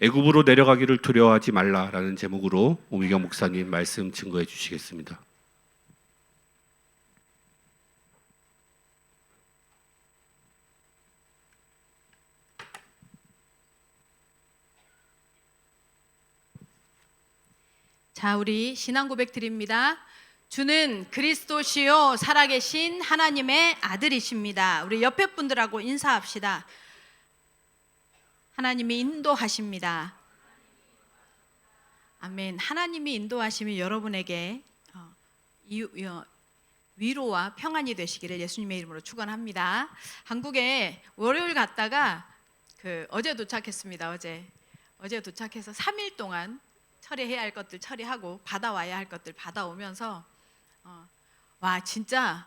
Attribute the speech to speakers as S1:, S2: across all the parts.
S1: 애굽으로 내려가기를 두려워하지 말라라는 제목으로 오미경 목사님 말씀 증거해 주시겠습니다.
S2: 자, 우리 신앙 고백 드립니다. 주는 그리스도시요 살아계신 하나님의 아들이십니다. 우리 옆에 분들하고 인사합시다. 하나님이 인도하십니다. 아멘. 하나님이 인도하시면 여러분에게 위로와 평안이 되시기를 예수님의 이름으로 축원합니다. 한국에 월요일 갔다가 어제 도착했습니다. 어제 도착해서 3일 동안 처리해야 할 것들 처리하고 받아와야 할 것들 받아오면서 와, 진짜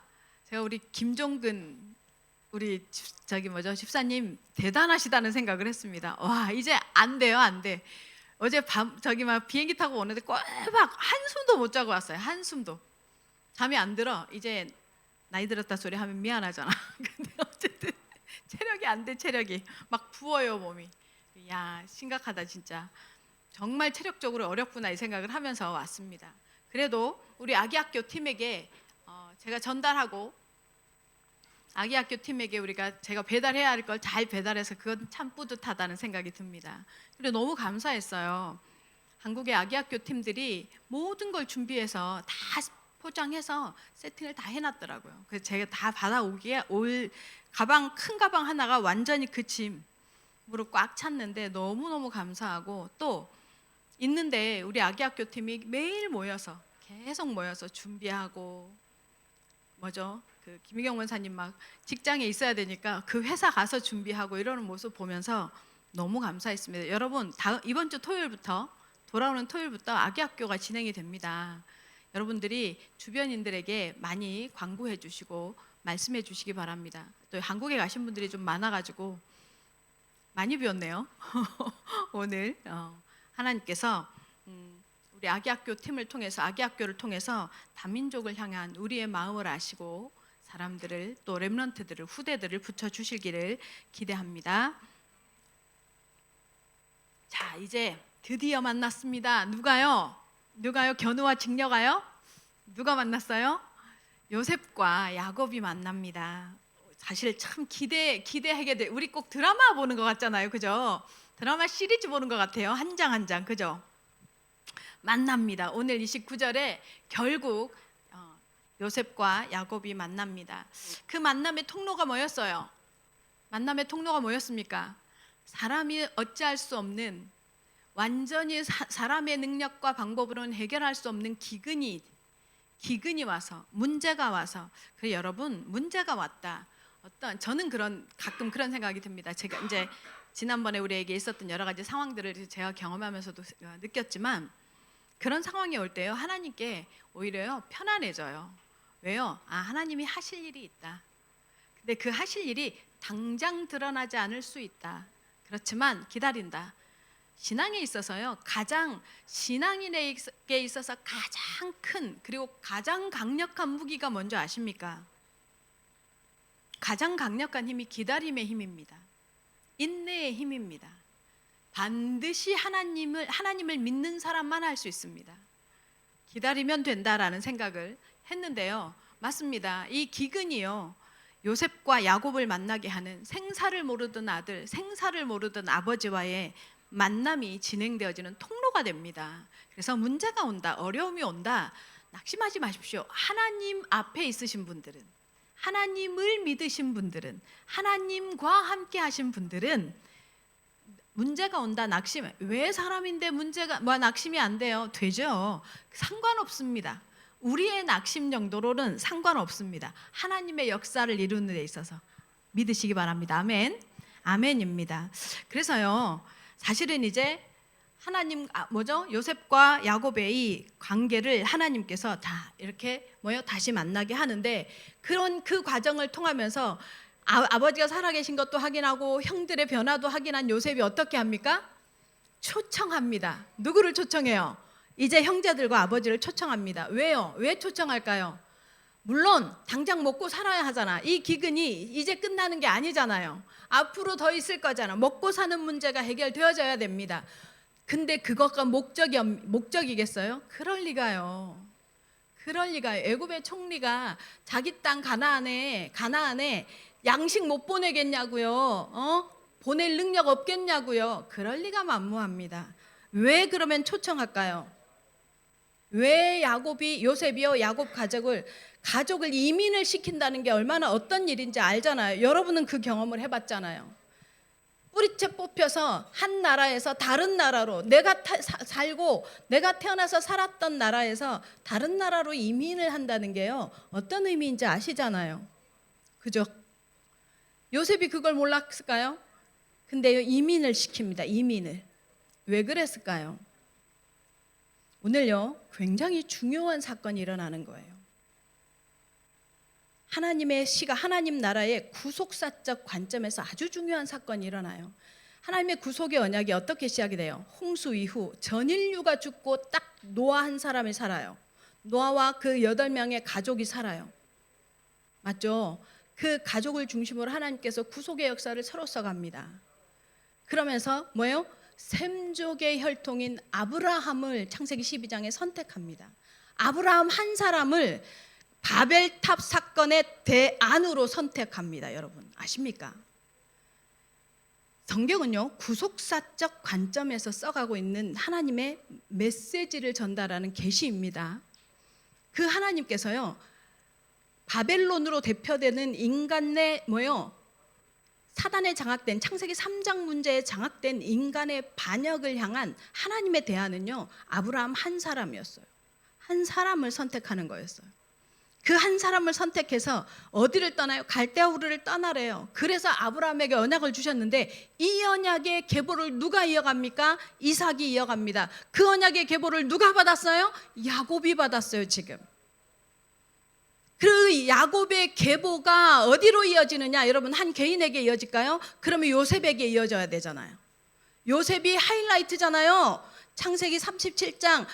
S2: 제가 우리 김종근 우리 집사님 대단하시다는 생각을 했습니다. 와, 이제 안 돼요, 안 돼. 어제 밤 막 비행기 타고 오는데 꼬박 한숨도 못 자고 왔어요. 한숨도. 잠이 안 들어. 이제 나이 들었다 소리 하면 미안하잖아. 근데 어쨌든 체력이 안 돼. 체력이 막 부어요, 몸이. 야, 심각하다 진짜. 정말 체력적으로 어렵구나 이 생각을 하면서 왔습니다. 그래도 우리 아기학교 팀에게 제가 전달하고 아기학교 팀에게 제가 배달해야 할 걸 잘 배달해서 그건 참 뿌듯하다는 생각이 듭니다. 그리고 너무 감사했어요. 한국의 아기학교 팀들이 모든 걸 준비해서 다 포장해서 세팅을 다 해놨더라고요. 그래서 제가 다 받아오기에 큰 가방 하나가 완전히 그 짐으로 꽉 찼는데 너무너무 감사하고 또 있는데 우리 아기학교 팀이 매일 계속 모여서 준비하고 김희경 원사님 막 직장에 있어야 되니까 그 회사 가서 준비하고 이러는 모습 보면서 너무 감사했습니다. 여러분, 이번 주 돌아오는 토요일부터 아기학교가 진행이 됩니다. 여러분들이 주변인들에게 많이 광고해 주시고 말씀해 주시기 바랍니다. 또 한국에 가신 분들이 좀 많아가지고 많이 배웠네요. 오늘 하나님께서 우리 아기학교 팀을 통해서 아기학교를 통해서 다민족을 향한 우리의 마음을 아시고 사람들을 또 렘넌트들을 후대들을 붙여주시기를 기대합니다. 자, 이제 드디어 만났습니다. 누가요? 견우와 직녀가요? 누가 만났어요? 요셉과 야곱이 만납니다. 사실 참 기대하게 돼. 우리 꼭 드라마 보는 것 같잖아요, 그죠? 드라마 시리즈 보는 것 같아요. 한 장 한 장, 그죠? 만납니다. 오늘 29절에 결국 요셉과 야곱이 만납니다. 그 만남의 통로가 뭐였어요? 만남의 통로가 뭐였습니까? 사람이 어찌할 수 없는 완전히 사람의 능력과 방법으로는 해결할 수 없는 기근이 와서 문제가 와서 그래 여러분 문제가 왔다. 저는 가끔 그런 생각이 듭니다. 제가 이제 지난번에 우리에게 있었던 여러 가지 상황들을 제가 경험하면서도 느꼈지만 그런 상황이 올 때요 하나님께 오히려 편안해져요. 왜요? 하나님이 하실 일이 있다. 근데 그 하실 일이 당장 드러나지 않을 수 있다. 그렇지만 기다린다. 신앙에 있어서요 신앙인에게 있어서 가장 큰 그리고 가장 강력한 무기가 뭔지 아십니까? 가장 강력한 힘이 기다림의 힘입니다. 인내의 힘입니다. 반드시 하나님을 믿는 사람만 할 수 있습니다. 기다리면 된다라는 생각을 했는데요. 맞습니다. 이 기근이요. 요셉과 야곱을 만나게 하는 생사를 모르던 아들, 생사를 모르던 아버지와의 만남이 진행되어지는 통로가 됩니다. 그래서 문제가 온다, 어려움이 온다. 낙심하지 마십시오. 하나님 앞에 있으신 분들은, 하나님을 믿으신 분들은, 하나님과 함께 하신 분들은 문제가 온다, 왜 사람인데 낙심이 안 돼요? 되죠. 상관없습니다. 우리의 낙심 정도로는 상관없습니다. 하나님의 역사를 이루는 데 있어서 믿으시기 바랍니다. 아멘. 아멘입니다. 그래서요 사실은 이제 요셉과 야곱의 이 관계를 하나님께서 다 이렇게 다시 만나게 하는데 그 과정을 통하면서 아버지가 살아계신 것도 확인하고 형들의 변화도 확인한 요셉이 어떻게 합니까? 초청합니다. 누구를 초청해요? 이제 형제들과 아버지를 초청합니다. 왜요? 왜 초청할까요? 물론 당장 먹고 살아야 하잖아. 이 기근이 이제 끝나는 게 아니잖아요. 앞으로 더 있을 거잖아. 먹고 사는 문제가 해결되어져야 됩니다. 근데 그것과 목적이겠어요? 그럴 리가요. 그럴 리가요. 애굽의 총리가 자기 땅 가나안에 양식 못 보내겠냐고요. 보낼 능력 없겠냐고요. 그럴 리가 만무합니다. 왜 그러면 초청할까요? 왜 요셉이요 야곱 가족을 이민을 시킨다는 게 얼마나 어떤 일인지 알잖아요. 여러분은 그 경험을 해봤잖아요. 뿌리채 뽑혀서 한 나라에서 다른 나라로 내가 태어나서 살았던 나라에서 다른 나라로 이민을 한다는 게요 어떤 의미인지 아시잖아요. 그죠? 요셉이 그걸 몰랐을까요? 근데요 이민을 시킵니다. 이민을. 왜 그랬을까요? 오늘요 굉장히 중요한 사건이 일어나는 거예요. 하나님의 시가 하나님 나라의 구속사적 관점에서 아주 중요한 사건이 일어나요. 하나님의 구속의 언약이 어떻게 시작이 돼요? 홍수 이후 전 인류가 죽고 딱 노아 한 사람이 살아요. 노아와 그 8명의 가족이 살아요. 맞죠? 그 가족을 중심으로 하나님께서 구속의 역사를 서로 써갑니다. 그러면서 뭐예요? 셈족의 혈통인 아브라함을 창세기 12장에 선택합니다. 아브라함 한 사람을 바벨탑 사건의 대안으로 선택합니다. 여러분 아십니까? 성경은요 구속사적 관점에서 써가고 있는 하나님의 메시지를 전달하는 계시입니다. 그 하나님께서요 바벨론으로 대표되는 인간 내 사단에 장악된 창세기 3장 문제에 장악된 인간의 반역을 향한 하나님의 대안은요 아브라함 한 사람이었어요. 한 사람을 선택하는 거였어요. 그 한 사람을 선택해서 어디를 떠나요? 갈대아 우르를 떠나래요. 그래서 아브라함에게 언약을 주셨는데 이 언약의 계보를 누가 이어갑니까? 이삭이 이어갑니다. 그 언약의 계보를 누가 받았어요? 야곱이 받았어요. 지금 그 야곱의 계보가 어디로 이어지느냐? 여러분 한 개인에게 이어질까요? 그러면 요셉에게 이어져야 되잖아요. 요셉이 하이라이트잖아요. 창세기 37장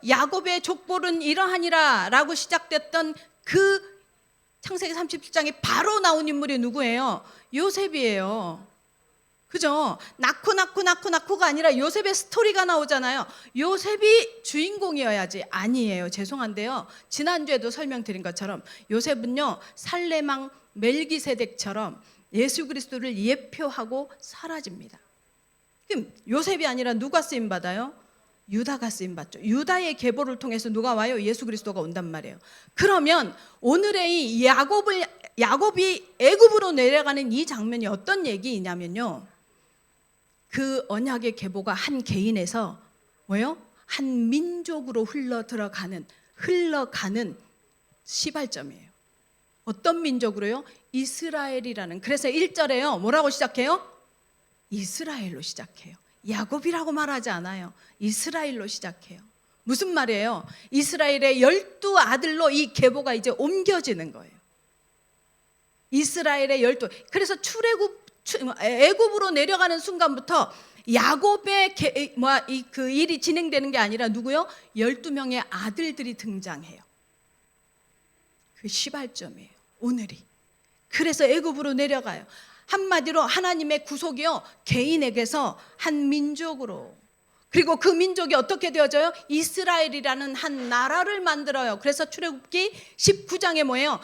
S2: 야곱의 족보는 이러하니라 라고 시작됐던 그 창세기 37장에 바로 나온 인물이 누구예요? 요셉이에요. 그죠? 낳고가 아니라 요셉의 스토리가 나오잖아요. 요셉이 주인공이어야지. 아니에요. 죄송한데요. 지난주에도 설명드린 것처럼 요셉은요 살레망 멜기세덱처럼 예수 그리스도를 예표하고 사라집니다. 그럼 요셉이 아니라 누가 쓰임받아요? 유다가 쓰임받죠. 유다의 계보를 통해서 누가 와요? 예수 그리스도가 온단 말이에요. 그러면 오늘의 이 야곱이 애굽으로 내려가는 이 장면이 어떤 얘기이냐면요 그 언약의 계보가 한 개인에서 한 민족으로 흘러가는 시발점이에요. 어떤 민족으로요? 이스라엘이라는. 그래서 1절에요 뭐라고 시작해요? 이스라엘로 시작해요. 야곱이라고 말하지 않아요. 이스라엘로 시작해요. 무슨 말이에요? 이스라엘의 12아들로 이 계보가 이제 옮겨지는 거예요. 이스라엘의 12. 그래서 애굽으로 내려가는 순간부터 야곱의 그 일이 진행되는 게 아니라 누구요? 12명의 아들들이 등장해요. 그 시발점이에요. 오늘이. 그래서 애굽으로 내려가요. 한마디로 하나님의 구속이요 개인에게서 한 민족으로, 그리고 그 민족이 어떻게 되어져요? 이스라엘이라는 한 나라를 만들어요. 그래서 출애굽기 19장에 뭐예요?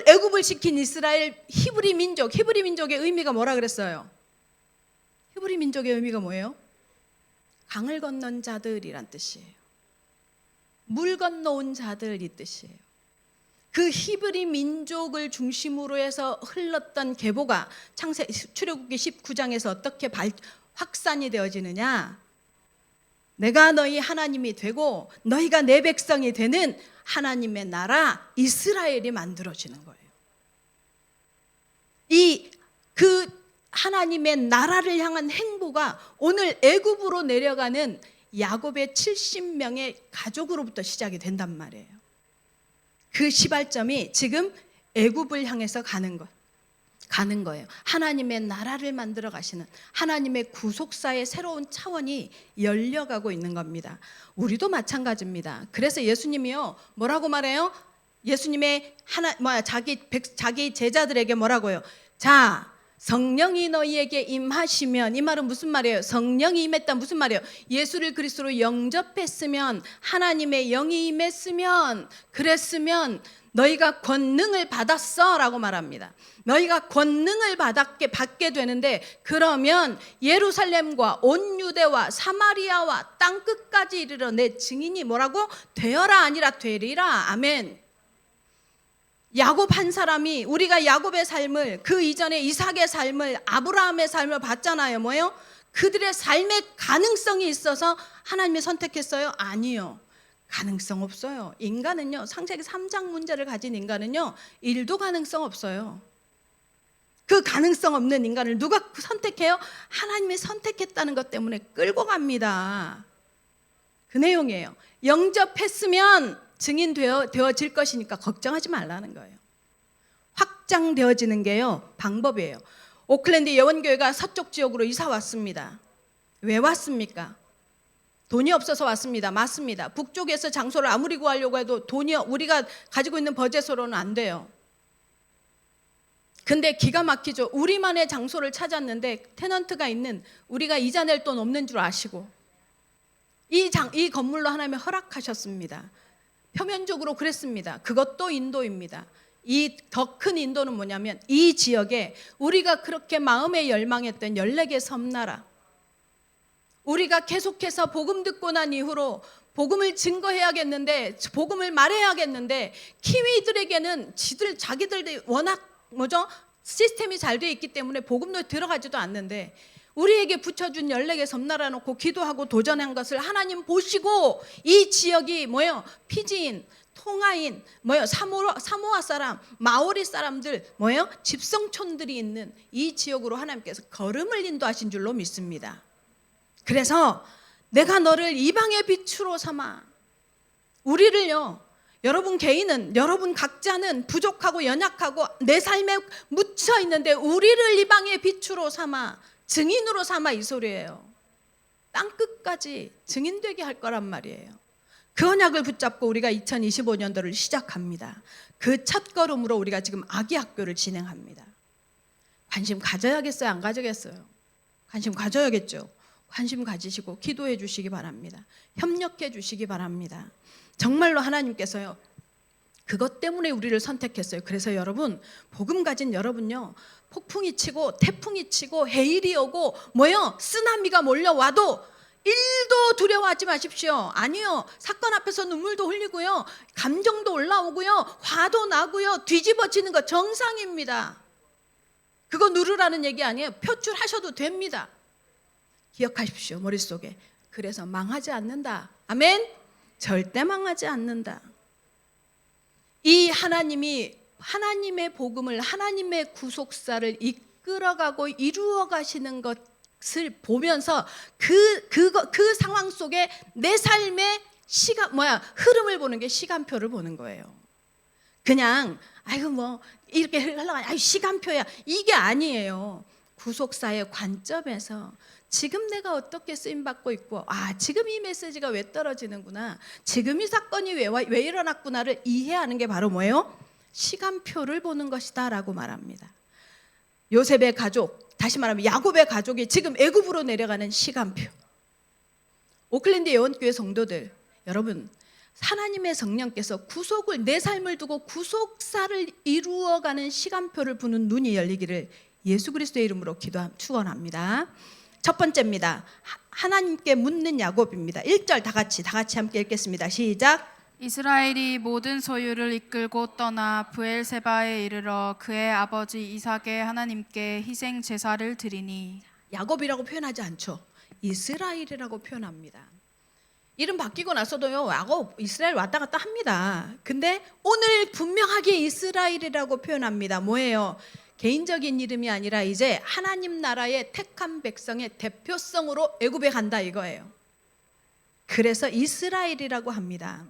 S2: 애굽을 시킨 이스라엘 히브리 민족의 의미가 뭐라 그랬어요? 히브리 민족의 의미가 뭐예요? 강을 건넌 자들이란 뜻이에요. 물 건너온 자들 이 뜻이에요. 그 히브리 민족을 중심으로 해서 흘렀던 계보가 출애굽기 19장에서 어떻게 확산이 되어지느냐? 내가 너희 하나님이 되고 너희가 내 백성이 되는 하나님의 나라 이스라엘이 만들어지는 거예요. 그 하나님의 나라를 향한 행보가 오늘 애굽으로 내려가는 야곱의 70명의 가족으로부터 시작이 된단 말이에요. 그 시발점이 지금 애굽을 향해서 가는 거예요. 하나님의 나라를 만들어 가시는 하나님의 구속사의 새로운 차원이 열려가고 있는 겁니다. 우리도 마찬가지입니다. 그래서 예수님이요 뭐라고 말해요? 예수님의 자기 제자들에게 뭐라고요? 자, 성령이 너희에게 임하시면, 이 말은 무슨 말이에요? 성령이 임했다 무슨 말이에요? 예수를 그리스도로 영접했으면, 하나님의 영이 임했으면, 그랬으면 너희가 권능을 받았어 라고 말합니다. 너희가 권능을 받게 되는데, 그러면 예루살렘과 온 유대와 사마리아와 땅끝까지 이르러 내 증인이 뭐라고? 되어라 아니라 되리라. 아멘. 야곱 한 사람이, 우리가 야곱의 삶을, 그 이전에 이삭의 삶을, 아브라함의 삶을 봤잖아요. 뭐예요? 그들의 삶의 가능성이 있어서 하나님이 선택했어요? 아니요. 가능성 없어요. 인간은요, 창세기 3장 문제를 가진 인간은요, 1도 가능성 없어요. 그 가능성 없는 인간을 누가 선택해요? 하나님이 선택했다는 것 때문에 끌고 갑니다. 그 내용이에요. 영접했으면 증인 되어질 것이니까 걱정하지 말라는 거예요. 확장되어지는 게요, 방법이에요. 오클랜드 예원교회가 서쪽 지역으로 이사 왔습니다. 왜 왔습니까? 돈이 없어서 왔습니다. 맞습니다. 북쪽에서 장소를 아무리 구하려고 해도 돈이 우리가 가지고 있는 버젯으로는 안 돼요. 근데 기가 막히죠. 우리만의 장소를 찾았는데 테넌트가 있는, 우리가 이자 낼 돈 없는 줄 아시고 이 건물로 하나님이 허락하셨습니다. 표면적으로 그랬습니다. 그것도 인도입니다. 이 더 큰 인도는 뭐냐면, 이 지역에 우리가 그렇게 마음에 열망했던 14개 섬나라, 우리가 계속해서 복음 듣고 난 이후로 복음을 증거해야겠는데, 복음을 말해야겠는데, 키위들에게는 자기들이 워낙 시스템이 잘 돼 있기 때문에 복음도 들어가지도 않는데, 우리에게 붙여준 14개 섬나라 놓고 기도하고 도전한 것을 하나님 보시고, 이 지역이 뭐예요? 피지인, 통하인, 뭐예요? 사모아 사람, 마오리 사람들, 뭐예요? 집성촌들이 있는 이 지역으로 하나님께서 걸음을 인도하신 줄로 믿습니다. 그래서 내가 너를 이방의 빛으로 삼아, 우리를요, 여러분 개인은, 여러분 각자는 부족하고 연약하고 내 삶에 묻혀 있는데, 우리를 이방의 빛으로 삼아, 증인으로 삼아, 이 소리예요. 땅끝까지 증인되게 할 거란 말이에요. 그 언약을 붙잡고 우리가 2025년도를 시작합니다. 그 첫 걸음으로 우리가 지금 아기 학교를 진행합니다. 관심 가져야겠어요? 안 가져야겠어요? 관심 가져야겠죠. 관심 가지시고 기도해 주시기 바랍니다. 협력해 주시기 바랍니다. 정말로 하나님께서요, 그것 때문에 우리를 선택했어요. 그래서 여러분, 복음 가진 여러분요, 폭풍이 치고 태풍이 치고 해일이 오고 뭐요? 쓰나미가 몰려와도 1도 두려워하지 마십시오. 아니요, 사건 앞에서 눈물도 흘리고요, 감정도 올라오고요, 화도 나고요, 뒤집어지는 거 정상입니다. 그거 누르라는 얘기 아니에요. 표출하셔도 됩니다. 기억하십시오, 머릿속에. 그래서 망하지 않는다. 아멘. 절대 망하지 않는다. 이 하나님이 하나님의 복음을, 하나님의 구속사를 이끌어가고 이루어 가시는 것을 보면서 그 상황 속에 내 삶의 흐름을 보는 게 시간표를 보는 거예요. 그냥 아이고 뭐 이렇게 흘러가냐, 아이 시간표야, 이게 아니에요. 구속사의 관점에서 지금 내가 어떻게 쓰임받고 있고, 지금 이 메시지가 왜 떨어지는구나, 지금 이 사건이 왜 일어났구나를 이해하는 게 바로 뭐예요? 시간표를 보는 것이다 라고 말합니다. 요셉의 가족, 다시 말하면 야곱의 가족이 지금 애굽으로 내려가는 시간표. 오클랜드 예원교회 성도들 여러분, 하나님의 성령께서 구속을, 내 삶을 두고 구속사를 이루어가는 시간표를 보는 눈이 열리기를 예수 그리스도의 이름으로 축원합니다. 첫 번째입니다. 하나님께 묻는 야곱입니다. 1절 다 같이 함께 읽겠습니다. 시작.
S3: 이스라엘이 모든 소유를 이끌고 떠나 브엘세바에 이르러 그의 아버지 이삭의 하나님께 희생 제사를 드리니.
S2: 야곱이라고 표현하지 않죠. 이스라엘이라고 표현합니다. 이름 바뀌고 나서도요, 야곱, 이스라엘 왔다 갔다 합니다. 근데 오늘 분명하게 이스라엘이라고 표현합니다. 뭐예요? 개인적인 이름이 아니라 이제 하나님 나라의 택한 백성의 대표성으로 애굽에 간다 이거예요. 그래서 이스라엘이라고 합니다.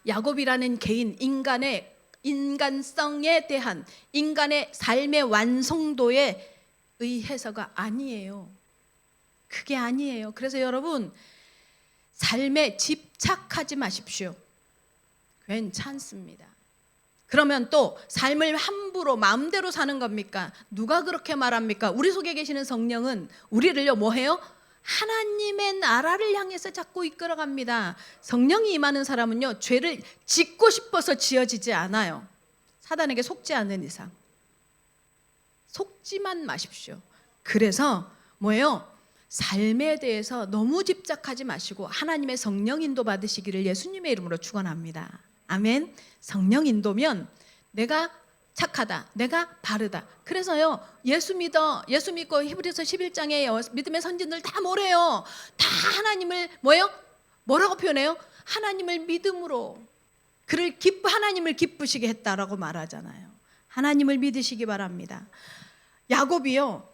S2: 야곱이라는 개인, 인간의 인간성에 대한, 인간의 삶의 완성도에 의해서가 아니에요. 그게 아니에요. 그래서 여러분, 삶에 집착하지 마십시오. 괜찮습니다. 그러면 또 삶을 함부로 마음대로 사는 겁니까? 누가 그렇게 말합니까? 우리 속에 계시는 성령은 우리를요 뭐해요? 하나님의 나라를 향해서 자꾸 이끌어갑니다. 성령이 임하는 사람은요 죄를 짓고 싶어서 지어지지 않아요. 사단에게 속지 않는 이상. 속지만 마십시오. 그래서 뭐예요? 삶에 대해서 너무 집착하지 마시고 하나님의 성령 인도 받으시기를 예수님의 이름으로 축원합니다. 아멘. 성령 인도면 내가 착하다, 내가 바르다. 그래서요 예수 믿고 히브리서 11장에 믿음의 선진들 다 뭐래요? 다 하나님을 뭐라고 표현해요? 하나님을 믿음으로 하나님을 기쁘시게 했다라고 말하잖아요. 하나님을 믿으시기 바랍니다. 야곱이요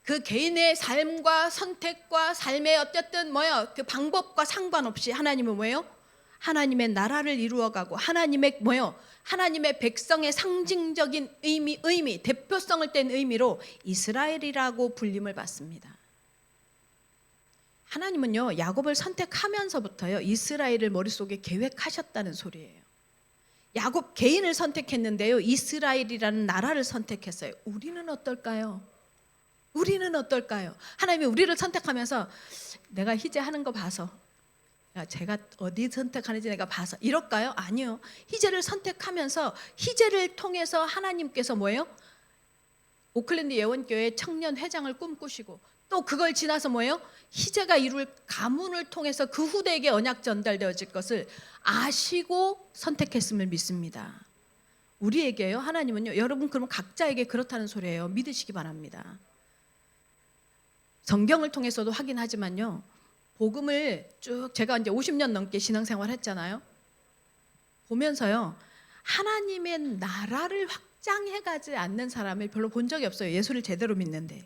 S2: 그 개인의 삶과 선택과 삶의 어쨌든 그 방법과 상관없이 하나님은 하나님의 나라를 이루어가고 하나님의 하나님의 백성의 상징적인 의미, 대표성을 뗀 의미로 이스라엘이라고 불림을 받습니다. 하나님은요 야곱을 선택하면서부터요 이스라엘을 머릿속에 계획하셨다는 소리예요. 야곱 개인을 선택했는데요 이스라엘이라는 나라를 선택했어요. 우리는 어떨까요? 하나님이 우리를 선택하면서 내가 희재 하는 거 봐서 제가 어디 선택하는지 내가 봐서 이럴까요? 아니요. 희재를 선택하면서 희재를 통해서 하나님께서 오클랜드 예원교회 청년 회장을 꿈꾸시고 또 그걸 지나서 희재가 이룰 가문을 통해서 그 후대에게 언약 전달되어질 것을 아시고 선택했음을 믿습니다. 우리에게요 하나님은요 여러분 그럼 각자에게 그렇다는 소리예요. 믿으시기 바랍니다. 성경을 통해서도 확인하지만요 복음을 쭉 제가 이제 50년 넘게 신앙생활 했잖아요. 보면서요 하나님의 나라를 확장해가지 않는 사람을 별로 본 적이 없어요. 예수를 제대로 믿는데.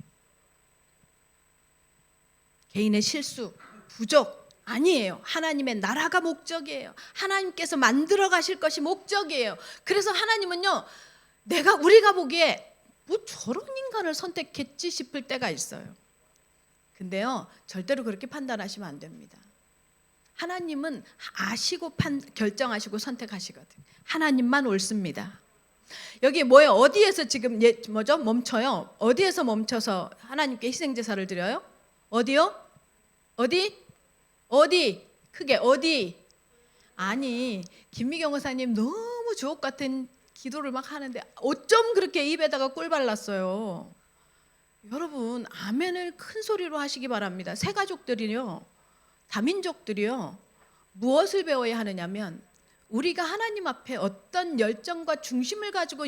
S2: 개인의 실수, 부족 아니에요. 하나님의 나라가 목적이에요. 하나님께서 만들어 가실 것이 목적이에요. 그래서 하나님은요 우리가 보기에 뭐 저런 인간을 선택했지 싶을 때가 있어요. 근데요 절대로 그렇게 판단하시면 안 됩니다. 하나님은 아시고 결정하시고 선택하시거든. 하나님만 옳습니다. 여기 어디에서 지금 멈춰요? 어디에서 멈춰서 하나님께 희생제사를 드려요? 어디요? 어디? 크게 어디? 아니 김미경 의사님 너무 주옥 같은 기도를 막 하는데 어쩜 그렇게 입에다가 꿀 발랐어요? 여러분 아멘을 큰 소리로 하시기 바랍니다. 새 가족들이요 다민족들이요 무엇을 배워야 하느냐면 우리가 하나님 앞에 어떤 열정과 중심을 가지고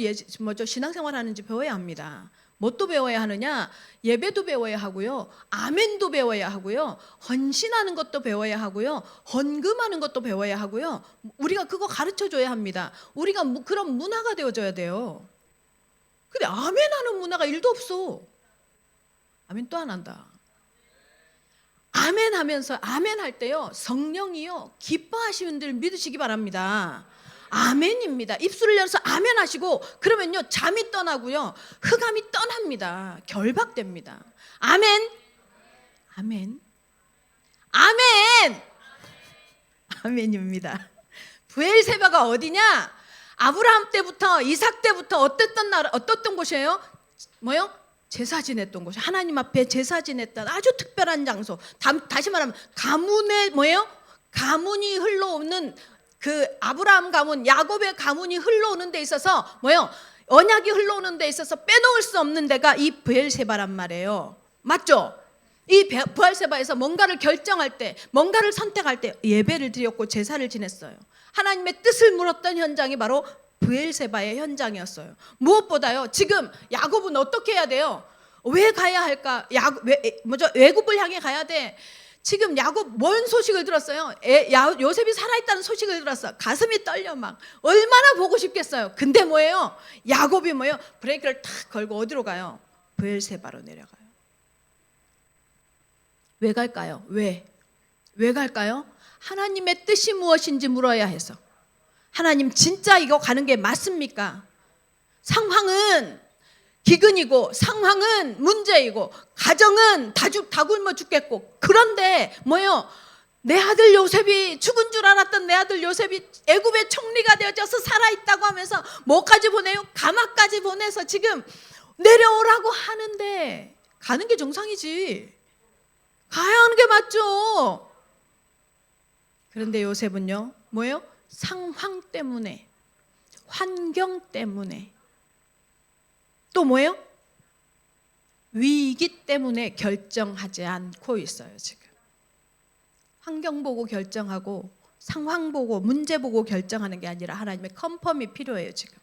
S2: 신앙생활 하는지 배워야 합니다. 뭣도 배워야 하느냐? 예배도 배워야 하고요 아멘도 배워야 하고요 헌신하는 것도 배워야 하고요 헌금하는 것도 배워야 하고요 우리가 그거 가르쳐줘야 합니다. 우리가 그런 문화가 되어줘야 돼요. 근데 아멘하는 문화가 1도 없어. 아멘 또 안 한다. 아멘 하면서 아멘 할 때요 성령이요 기뻐하시는 줄 믿으시기 바랍니다. 아멘입니다. 입술을 열어서 아멘 하시고 그러면요 잠이 떠나고요 흑암이 떠납니다. 결박됩니다. 아멘. 아멘입니다. 브엘세바가 어디냐? 아브라함 때부터 이삭 때부터 어떻던 곳이에요? 제사 지냈던 곳이 하나님 앞에 제사 지냈던 아주 특별한 장소. 다시 말하면 가문의 가문이 흘러오는 그 아브라함 가문, 야곱의 가문이 흘러오는 데 있어서 언약이 흘러오는 데 있어서 빼놓을 수 없는 데가 이 브엘세바란 말이에요. 맞죠? 이 브엘세바에서 뭔가를 결정할 때, 뭔가를 선택할 때 예배를 드렸고 제사를 지냈어요. 하나님의 뜻을 물었던 현장이 바로 브엘세바의 현장이었어요. 무엇보다요 지금 야곱은 어떻게 해야 돼요? 왜 가야 할까? 애굽을 향해 가야 돼. 지금 야곱 뭔 소식을 들었어요? 요셉이 살아있다는 소식을 들었어. 가슴이 떨려 막. 얼마나 보고 싶겠어요. 근데 야곱이 브레이크를 탁 걸고 어디로 가요? 브엘세바로 내려가요. 왜 갈까요? 왜 갈까요? 하나님의 뜻이 무엇인지 물어야 해서. 하나님 진짜 이거 가는 게 맞습니까? 상황은 기근이고 상황은 문제이고 가정은 다 굶어 죽겠고 그런데 내 아들 요셉이 죽은 줄 알았던 내 아들 요셉이 애굽의 총리가 되어져서 살아있다고 하면서 뭐까지 보내요? 가마까지 보내서 지금 내려오라고 하는데 가는 게 정상이지. 가야 하는 게 맞죠. 그런데 요셉은요, 뭐예요? 상황 때문에, 환경 때문에, 또 뭐예요? 위기 때문에 결정하지 않고 있어요. 지금 환경 보고 결정하고 상황 보고 문제 보고 결정하는 게 아니라 하나님의 컨펌이 필요해요. 지금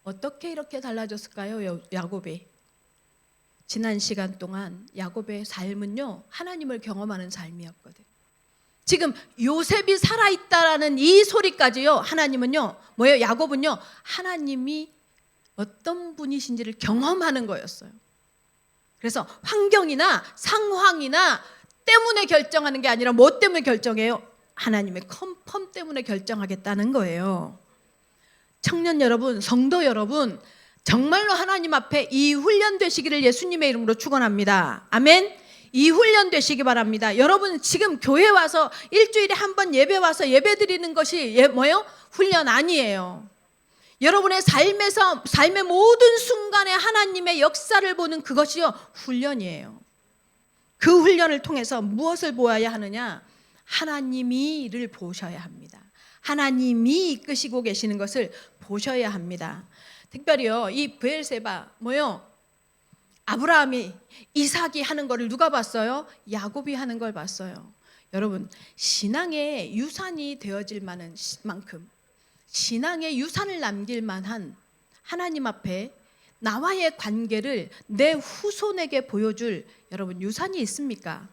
S2: 어떻게 이렇게 달라졌을까요? 야곱이 지난 시간 동안 야곱의 삶은요, 하나님을 경험하는 삶이었거든. 지금 요셉이 살아있다라는 이 소리까지요, 하나님은요, 뭐예요? 야곱은요, 하나님이 어떤 분이신지를 경험하는 거였어요. 그래서 환경이나 상황이나 때문에 결정하는 게 아니라 뭐 때문에 결정해요? 하나님의 컨펌 때문에 결정하겠다는 거예요. 청년 여러분, 성도 여러분, 정말로 하나님 앞에 이 훈련 되시기를 예수님의 이름으로 축원합니다. 아멘. 이 훈련 되시기 바랍니다. 여러분 지금 교회 와서 일주일에 한 번 예배 와서 예배 드리는 것이 뭐예요? 훈련 아니에요. 여러분의 삶의 모든 순간에 하나님의 역사를 보는 그것이요, 훈련이에요. 그 훈련을 통해서 무엇을 보아야 하느냐? 하나님이를 보셔야 합니다. 하나님이 이끄시고 계시는 것을 보셔야 합니다. 특별히요, 이 브엘세바 뭐요? 아브라함이 이삭이 하는 거를 누가 봤어요? 야곱이 하는 걸 봤어요. 여러분, 신앙의 유산이 되어질 만큼 신앙의 유산을 남길 만한 하나님 앞에 나와의 관계를 내 후손에게 보여줄 여러분 유산이 있습니까?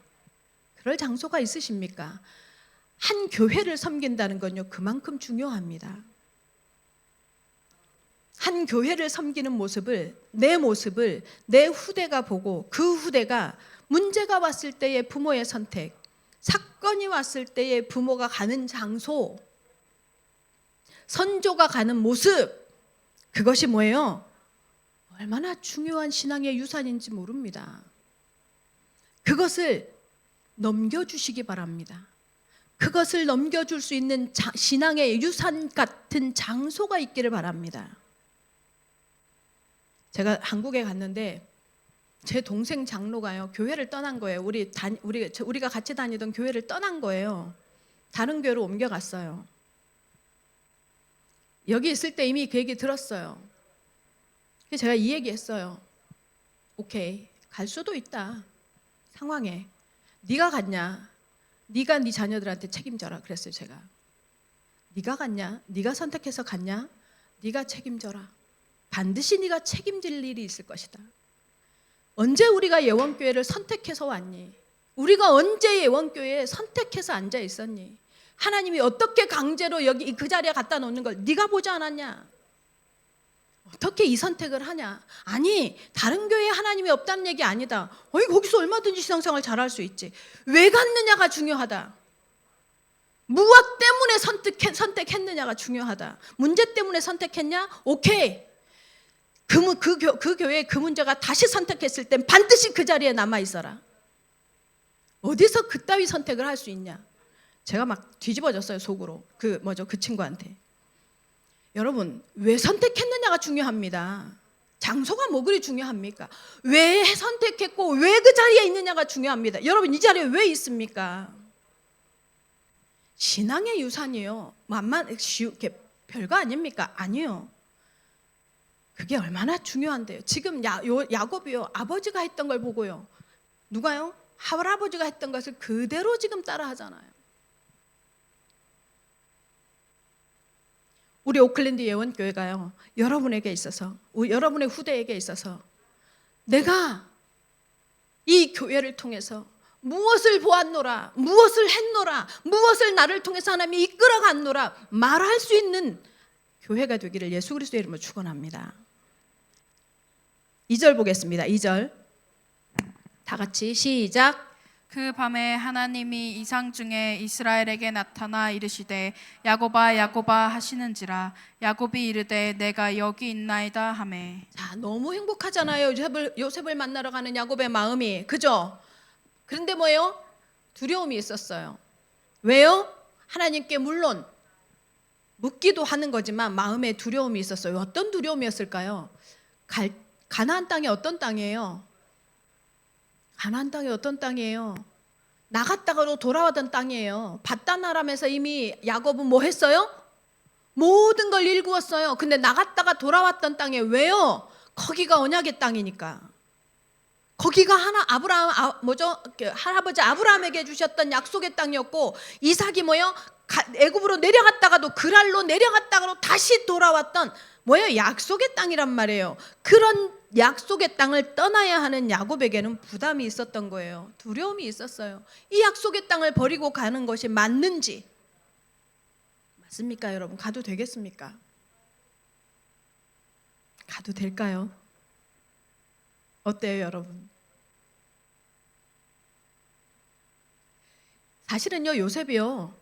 S2: 그럴 장소가 있으십니까? 한 교회를 섬긴다는 건요, 그만큼 중요합니다. 한 교회를 섬기는 모습을 내 후대가 보고 그 후대가 문제가 왔을 때의 부모의 선택, 사건이 왔을 때의 부모가 가는 장소, 선조가 가는 모습, 그것이 뭐예요? 얼마나 중요한 신앙의 유산인지 모릅니다. 그것을 넘겨주시기 바랍니다. 그것을 넘겨줄 수 있는 신앙의 유산 같은 장소가 있기를 바랍니다. 제가 한국에 갔는데 제 동생 장로가요, 교회를 떠난 거예요. 우리가 같이 다니던 교회를 떠난 거예요. 다른 교회로 옮겨갔어요. 여기 있을 때 이미 그 얘기 들었어요. 그래서 제가 이 얘기 했어요. 오케이, 갈 수도 있다. 상황에 네가 갔냐? 네가 네 자녀들한테 책임져라. 그랬어요. 제가. 네가 갔냐? 네가 선택해서 갔냐? 네가 책임져라. 반드시 네가 책임질 일이 있을 것이다. 언제 우리가 예원교회를 선택해서 왔니? 우리가 언제 예원교회에 선택해서 앉아 있었니? 하나님이 어떻게 강제로 여기 그 자리에 갖다 놓는 걸 네가 보지 않았냐? 어떻게 이 선택을 하냐? 아니, 다른 교회에 하나님이 없다는 얘기 아니다. 거기서 얼마든지 신앙생활 잘할 수 있지. 왜 갔느냐가 중요하다. 무엇 때문에 선택했느냐가 중요하다. 문제 때문에 선택했냐? 오케이. 그 교회에 그 문제가 다시 선택했을 땐 반드시 그 자리에 남아 있어라. 어디서 그따위 선택을 할 수 있냐? 제가 막 뒤집어졌어요, 속으로. 그 친구한테. 여러분, 왜 선택했느냐가 중요합니다. 장소가 뭐 그리 중요합니까? 왜 선택했고 왜 그 자리에 있느냐가 중요합니다. 여러분, 이 자리에 왜 있습니까? 신앙의 유산이요, 쉽게 별거 아닙니까? 아니요. 그게 얼마나 중요한데요. 지금 야곱이요, 아버지가 했던 걸 보고요, 누가요? 할아버지가 했던 것을 그대로 지금 따라 하잖아요. 우리 오클랜드 예원교회가요, 여러분에게 있어서, 여러분의 후대에게 있어서 내가 이 교회를 통해서 무엇을 보았노라, 무엇을 했노라, 무엇을 나를 통해서 하나님이 이끌어갔노라 말할 수 있는 교회가 되기를 예수 그리스도의 이름으로 축원합니다. 2절 보겠습니다. 2절 다 같이 시작.
S3: 그 밤에 하나님이 이상 중에 이스라엘에게 나타나 이르시되 야곱아 야곱아 하시는지라. 야곱이 이르되 내가 여기 있나이다 하매.
S2: 자, 너무 행복하잖아요. 요셉을 만나러 가는 야곱의 마음이, 그죠? 그런데 뭐예요? 두려움이 있었어요. 왜요? 하나님께 물론 묻기도 하는 거지만 마음에 두려움이 있었어요. 어떤 두려움이었을까요? 가나안 땅이 어떤 땅이에요? 가나안 땅이 어떤 땅이에요? 나갔다가도 돌아왔던 땅이에요. 바단 아람에서 이미 야곱은 뭐 했어요? 모든 걸 일구었어요. 근데 나갔다가 돌아왔던 땅에 왜요? 거기가 언약의 땅이니까. 거기가 할아버지 아브라함에게 주셨던 약속의 땅이었고, 이삭이 뭐요? 애굽으로 내려갔다가도 그랄로 내려갔다가도 다시 돌아왔던 뭐예요? 약속의 땅이란 말이에요. 그런 약속의 땅을 떠나야 하는 야곱에게는 부담이 있었던 거예요. 두려움이 있었어요. 이 약속의 땅을 버리고 가는 것이 맞는지, 맞습니까, 여러분? 가도 되겠습니까? 가도 될까요? 어때요, 여러분? 사실은요, 요셉이요,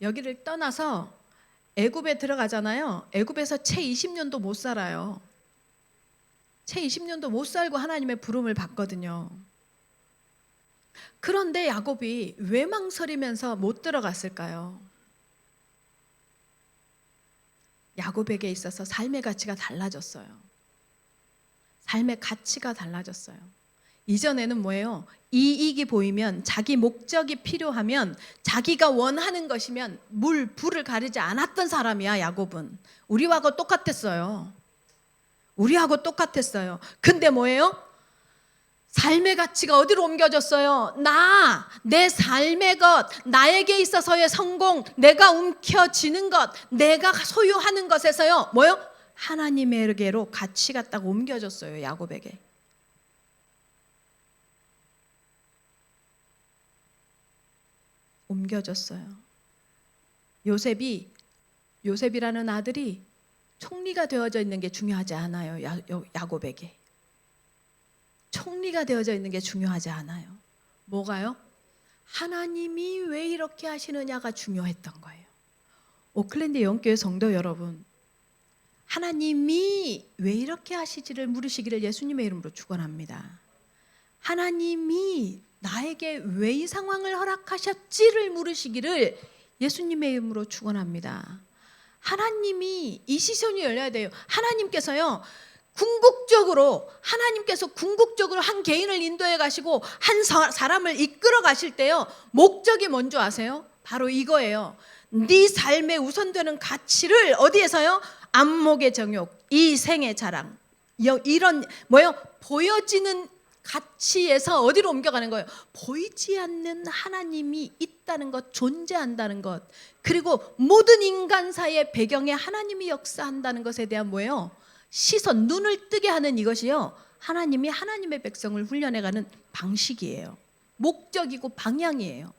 S2: 여기를 떠나서 애굽에 들어가잖아요. 애굽에서 채 20년도 못 살아요. 채 20년도 못 살고 하나님의 부름을 받거든요. 그런데 야곱이 왜 망설이면서 못 들어갔을까요? 야곱에게 있어서 삶의 가치가 달라졌어요. 삶의 가치가 달라졌어요. 이전에는 뭐예요? 이익이 보이면, 자기 목적이 필요하면, 자기가 원하는 것이면 불을 가리지 않았던 사람이야, 야곱은. 우리하고 똑같았어요. 우리하고 똑같았어요. 근데 뭐예요? 삶의 가치가 어디로 옮겨졌어요? 내 삶의 것, 나에게 있어서의 성공, 내가 움켜쥐는 것, 내가 소유하는 것에서요, 뭐요? 하나님에게로 가치가 딱 옮겨졌어요, 야곱에게. 옮겨졌어요. 요셉이라는 아들이 총리가 되어져 있는 게 중요하지 않아요, 야곱에게. 총리가 되어져 있는 게 중요하지 않아요. 뭐가요? 하나님이 왜 이렇게 하시느냐가 중요했던 거예요. 오클랜드 영교회 성도 여러분, 하나님이 왜 이렇게 하시지를 물으시기를 예수님의 이름으로 축원합니다. 하나님이 나에게 왜 이 상황을 허락하셨지를 물으시기를 예수님의 이름으로 축원합니다. 하나님이 이 시선이 열려야 돼요. 하나님께서 궁극적으로 한 개인을 인도해 가시고 한 사람을 이끌어 가실 때요, 목적이 뭔지 아세요? 바로 이거예요. 네 삶에 우선되는 가치를 어디에서요? 안목의 정욕, 이생의 자랑, 이런 보여지는 가치에서 어디로 옮겨가는 거예요? 보이지 않는 하나님이 있다는 것, 존재한다는 것, 그리고 모든 인간사의 배경에 하나님이 역사한다는 것에 대한 뭐예요? 시선, 눈을 뜨게 하는 이것이요, 하나님이 하나님의 백성을 훈련해가는 방식이에요. 목적이고 방향이에요.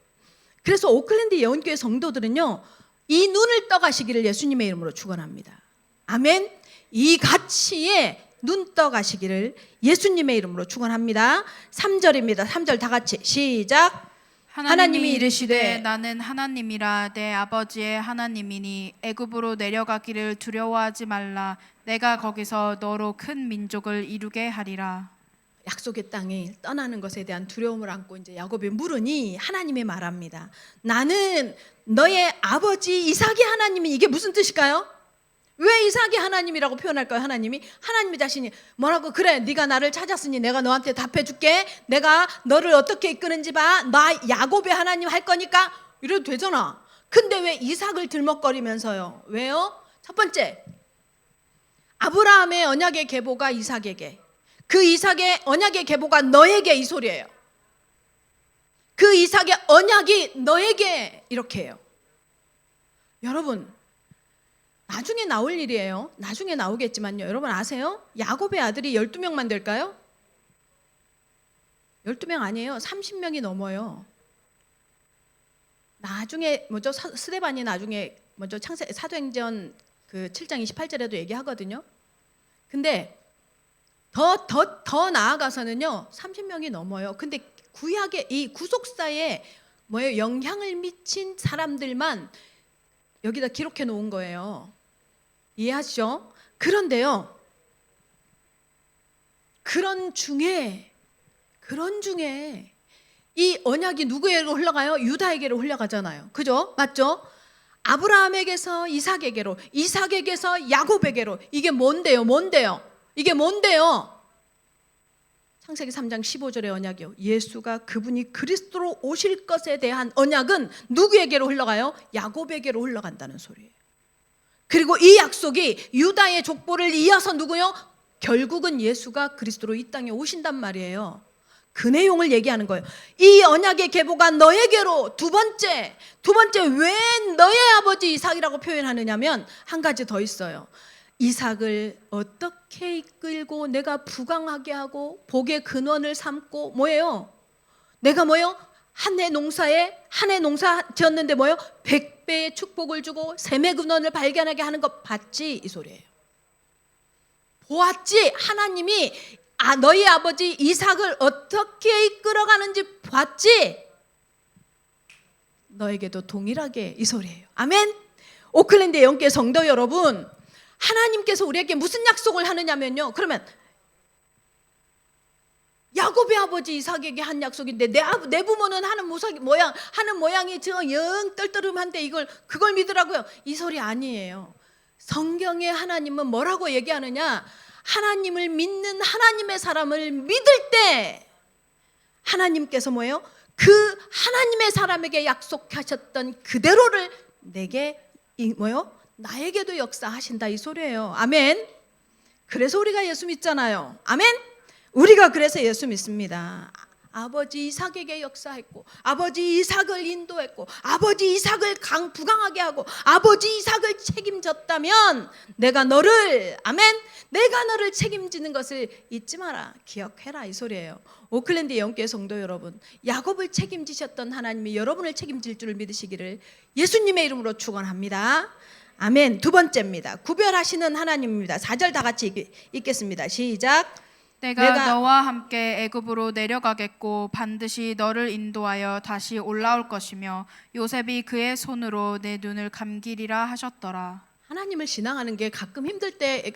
S2: 그래서 오클랜드 예언교회 성도들은요, 이 눈을 떠가시기를 예수님의 이름으로 축원합니다. 아멘. 이 가치에 눈 떠가시기를 예수님의 이름으로 축원합니다. 3절입니다. 3절 다 같이 시작.
S3: 하나님이 이르시되 나는 하나님이라 내 아버지의 하나님이니 애굽으로 내려가기를 두려워하지 말라. 내가 거기서 너로 큰 민족을 이루게 하리라.
S2: 약속의 땅에 떠나는 것에 대한 두려움을 안고 이제 야곱이 물으니 하나님이 말합니다. 나는 너의 아버지 이삭의 하나님이, 이게 무슨 뜻일까요? 왜 이삭이 하나님이라고 표현할까요? 하나님이 자신이 뭐라고, 그래 네가 나를 찾았으니 내가 너한테 답해줄게, 내가 너를 어떻게 이끄는지 봐, 나 야곱의 하나님 할 거니까, 이래도 되잖아. 근데 왜 이삭을 들먹거리면서요? 왜요? 첫 번째, 아브라함의 언약의 계보가 이삭에게, 그 이삭의 언약의 계보가 너에게, 이 소리예요. 그 이삭의 언약이 너에게, 이렇게 해요. 여러분, 나중에 나올 일이에요. 나중에 나오겠지만요, 여러분 아세요? 야곱의 아들이 12명만 될까요? 12명 아니에요. 30명이 넘어요. 나중에 스데반이 나중에 사도행전 그 7장 28절에도 얘기하거든요. 근데 더 나아가서는요, 30명이 넘어요. 근데 구약의 이 구속사에 영향을 미친 사람들만 여기다 기록해 놓은 거예요. 이해하시죠? 그런데요, 그런 중에 이 언약이 누구에게로 흘러가요? 유다에게로 흘러가잖아요. 그죠? 맞죠? 아브라함에게서 이삭에게로, 이삭에게서 야곱에게로. 이게 뭔데요? 이게 뭔데요? 창세기 3장 15절의 언약이요. 예수가 그분이 그리스도로 오실 것에 대한 언약은 누구에게로 흘러가요? 야곱에게로 흘러간다는 소리예요. 그리고 이 약속이 유다의 족보를 이어서 누구요? 결국은 예수가 그리스도로 이 땅에 오신단 말이에요. 그 내용을 얘기하는 거예요. 이 언약의 계보가 너에게로. 두 번째 왜 너의 아버지 이삭이라고 표현하느냐면 한 가지 더 있어요. 이삭을 어떻게 이끌고 내가 부강하게 하고 복의 근원을 삼고 뭐예요? 내가 뭐예요? 한 해 농사 지었는데 뭐예요? 100배의 축복을 주고 샘의 근원을 발견하게 하는 것 봤지? 이 소리예요. 보았지? 하나님이 너희 아버지 이삭을 어떻게 이끌어가는지 봤지? 너에게도 동일하게 이 소리예요. 아멘. 오클랜드 영계 성도 여러분, 하나님께서 우리에게 무슨 약속을 하느냐면요, 그러면 야곱의 아버지 이삭에게 한 약속인데 내 부모는 하는 모양이 영 떨떠름한데 그걸 믿으라고요? 이 소리 아니에요. 성경에 하나님은 뭐라고 얘기하느냐? 하나님을 믿는 하나님의 사람을 믿을 때 하나님께서 뭐예요? 그 하나님의 사람에게 약속하셨던 그대로를 내게 나에게도 역사하신다 이 소리예요. 아멘. 그래서 우리가 예수 믿잖아요. 아멘. 우리가 그래서 예수 믿습니다. 아버지 이삭에게 역사했고, 아버지 이삭을 인도했고, 아버지 이삭을 부강하게 하고, 아버지 이삭을 책임졌다면 내가 너를 책임지는 것을 잊지 마라, 기억해라 이 소리예요. 오클랜드 영계 성도 여러분, 야곱을 책임지셨던 하나님이 여러분을 책임질 줄 믿으시기를 예수님의 이름으로 축원합니다. 아멘. 두 번째입니다. 구별하시는 하나님입니다. 4절 다 같이 읽겠습니다. 시작.
S3: 내가 너와 함께 애굽으로 내려가겠고 반드시 너를 인도하여 다시 올라올 것이며 요셉이 그의 손으로 내 눈을 감기리라 하셨더라.
S2: 하나님을 신앙하는 게 가끔 힘들 때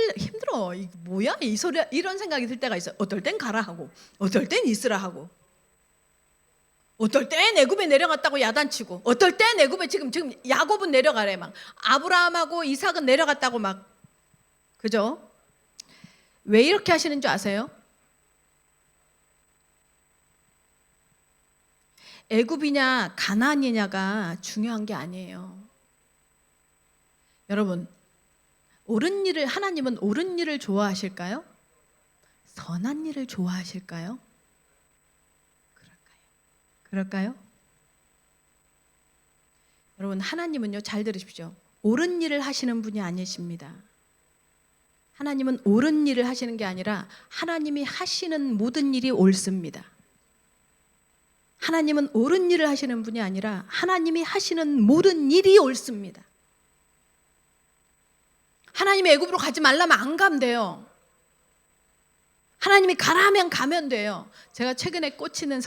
S2: 힘들어. 뭐야 이 소리, 이런 생각이 들 때가 있어요. 어떨 땐 가라 하고, 어떨 땐 있으라 하고, 어떨 땐 애굽에 내려갔다고 야단치고, 어떨 땐 애굽에 지금 야곱은 내려가래 막, 아브라함하고 이삭은 내려갔다고 막, 그죠? 왜 이렇게 하시는 줄 아세요? 애굽이냐 가나안이냐가 중요한 게 아니에요. 여러분, 하나님은 옳은 일을 좋아하실까요? 선한 일을 좋아하실까요? 그럴까요? 여러분, 하나님은요, 잘 들으십시오. 옳은 일을 하시는 분이 아니십니다. 하나님은 옳은 일을 하시는 게 아니라 하나님이 하시는 모든 일이 옳습니다. 하나님은 옳은 일을 하시는 분이 아니라 하나님이 하시는 모든 일이 옳습니다. 하나님이 애굽으로 가지 말라면 안 가면 돼요. 하나님이 가라 하면 가면 돼요. 제가 최근에 꽂히는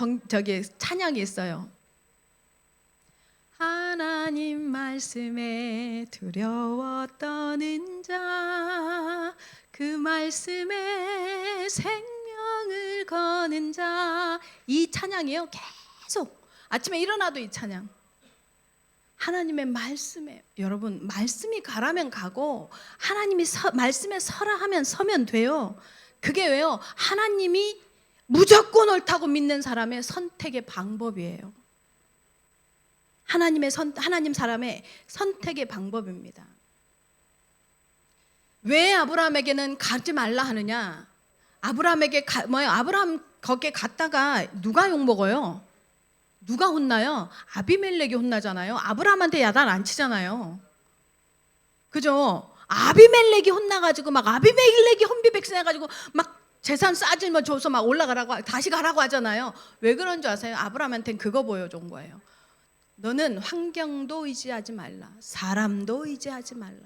S2: 찬양이 있어요. 하나님 말씀에 두려워 떠는 자, 그 말씀에 생명을 거는 자. 이 찬양이에요. 계속 아침에 일어나도 이 찬양. 하나님의 말씀에, 여러분, 말씀이 가라면 가고 하나님이 말씀에 서라 하면 서면 돼요. 그게 왜요? 하나님이 무조건 옳다고 믿는 사람의 선택의 방법이에요. 하나님 사람의 선택의 방법입니다. 왜 아브라함에게는 가지 말라 하느냐? 아브라함 거기에 갔다가 누가 욕먹어요? 누가 혼나요? 아비멜렉이 혼나잖아요. 아브라함한테 야단 안 치잖아요. 그죠? 아비멜렉이 혼나가지고 막 아비멜렉이 혼비백산해가지고 막 재산 싸질러 줘서 막 다시 가라고 하잖아요. 왜 그런 줄 아세요? 아브라함한테는 그거 보여준 거예요. 너는 환경도 의지하지 말라. 사람도 의지하지 말라.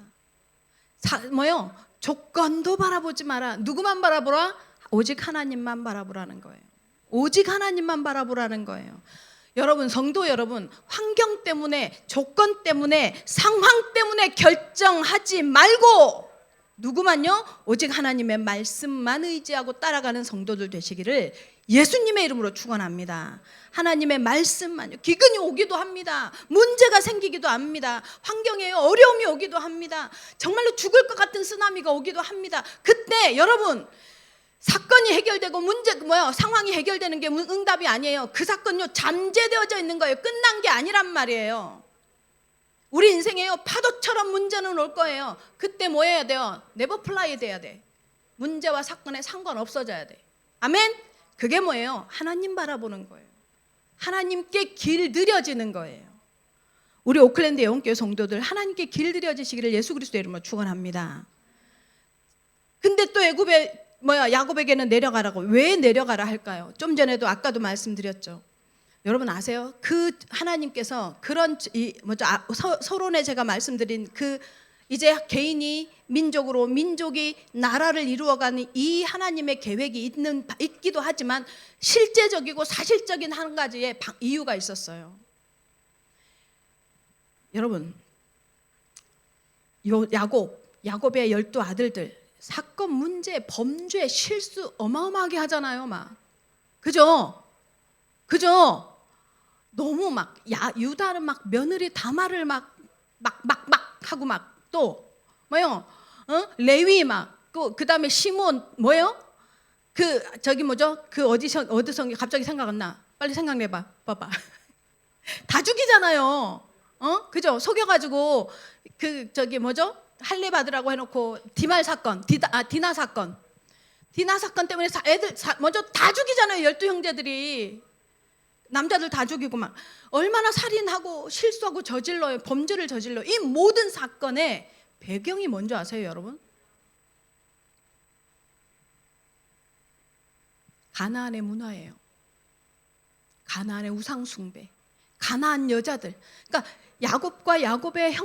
S2: 조건도 바라보지 마라. 누구만 바라보라? 오직 하나님만 바라보라는 거예요. 오직 하나님만 바라보라는 거예요. 여러분, 성도 여러분, 환경 때문에, 조건 때문에, 상황 때문에 결정하지 말고
S4: 누구만요? 오직 하나님의 말씀만 의지하고 따라가는 성도들 되시기를 예수님의 이름으로 축원합니다. 하나님의 말씀만요. 기근이 오기도 합니다. 문제가 생기기도 합니다. 환경에 어려움이 오기도 합니다. 정말로 죽을 것 같은 쓰나미가 오기도 합니다. 그때 여러분 사건이 해결되고 상황이 해결되는 게 응답이 아니에요. 그 사건요 잠재되어져 있는 거예요. 끝난 게 아니란 말이에요. 우리 인생에요 파도처럼 문제는 올 거예요. 그때 뭐 해야 돼요? 네버 플라이 돼야 돼. 문제와 사건에 상관없어져야 돼. 아멘. 그게 뭐예요? 하나님 바라보는 거예요. 하나님께 길들여지는 거예요. 우리 오클랜드 예원교회 성도들 하나님께 길들여지시기를 예수 그리스도의 이름으로 축원합니다. 근데 또 야곱에게는 내려가라고. 왜 내려가라 할까요? 좀 전에도 아까도 말씀드렸죠. 여러분 아세요? 그 하나님께서 그런 서론에 제가 말씀드린 그 이제 개인이 민족이 나라를 이루어가는 이 하나님의 계획이 있기도 하지만 실제적이고 사실적인 한 가지의 이유가 있었어요. 여러분 야곱의 12 아들들 사건, 문제, 범죄, 실수 어마어마하게 하잖아요. 막 그죠? 너무 유다는 막 며느리 다말을 막 하고 막 또 레위 그다음에 시몬 어디서 갑자기 생각 안 나? 빨리 생각내봐. 봐봐. 다 죽이잖아요. 그죠? 속여가지고 할례 받으라고 해놓고 디나 사건 때문에 애들 먼저 다 죽이잖아요. 12 형제들이 남자들 다 죽이고 막 얼마나 살인하고 실수하고 범죄를 저질러. 이 모든 사건의 배경이 뭔지 아세요, 여러분? 가나안의 문화예요. 가나안의 우상 숭배, 가나안 여자들. 그러니까 야곱과 야곱의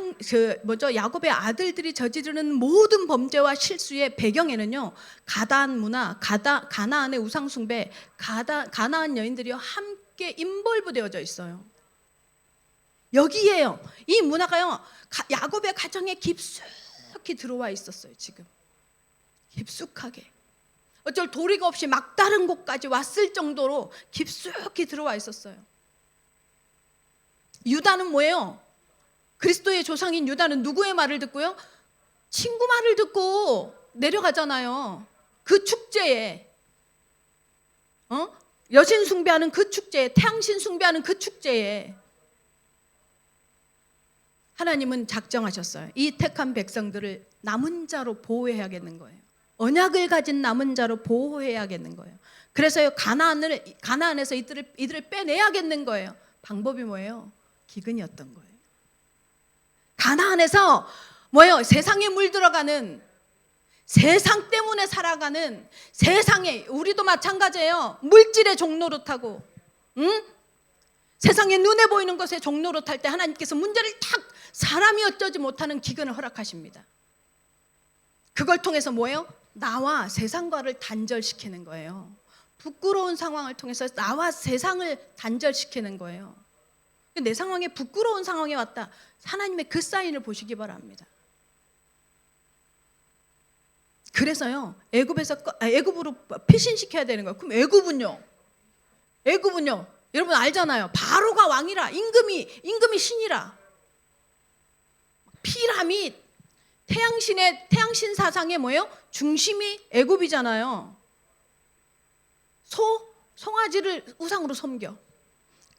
S4: 아들들이 저지르는 모든 범죄와 실수의 배경에는요 가나안 문화, 가나안의 우상 숭배, 가나안 여인들이요 함께 인볼브 되어져 있어요. 여기에요. 이 문화가요 야곱의 가정에 깊숙이 들어와 있었어요. 지금 깊숙하게 어쩔 도리가 없이 막다른 곳까지 왔을 정도로 깊숙이 들어와 있었어요. 유다는 뭐예요? 그리스도의 조상인 유다는 누구의 말을 듣고요? 친구 말을 듣고 내려가잖아요. 그 축제에 여신 숭배하는 그 축제에, 태양신 숭배하는 그 축제에 하나님은 작정하셨어요. 이 택한 백성들을 남은 자로 보호해야겠는 거예요. 언약을 가진 남은 자로 보호해야겠는 거예요. 그래서 가나안에서 이들을 빼내야겠는 거예요. 방법이 뭐예요? 기근이었던 거예요. 가나안에서 세상에 물들어가는, 세상 때문에 살아가는, 세상에, 우리도 마찬가지예요. 물질의 종노릇하고 세상에 눈에 보이는 것에 종노릇할 때 하나님께서 문제를 탁 사람이 어쩌지 못하는 기근을 허락하십니다. 그걸 통해서 뭐예요? 나와 세상과를 단절시키는 거예요. 부끄러운 상황을 통해서 나와 세상을 단절시키는 거예요. 내 상황에 부끄러운 상황이 왔다. 하나님의 그 사인을 보시기 바랍니다. 그래서요 애굽으로 피신시켜야 되는 거예요. 그럼 애굽은요 여러분 알잖아요. 바로가 왕이라, 임금이 신이라. 피라밋, 태양신 사상의 뭐예요? 중심이 애굽이잖아요. 송아지를 우상으로 섬겨.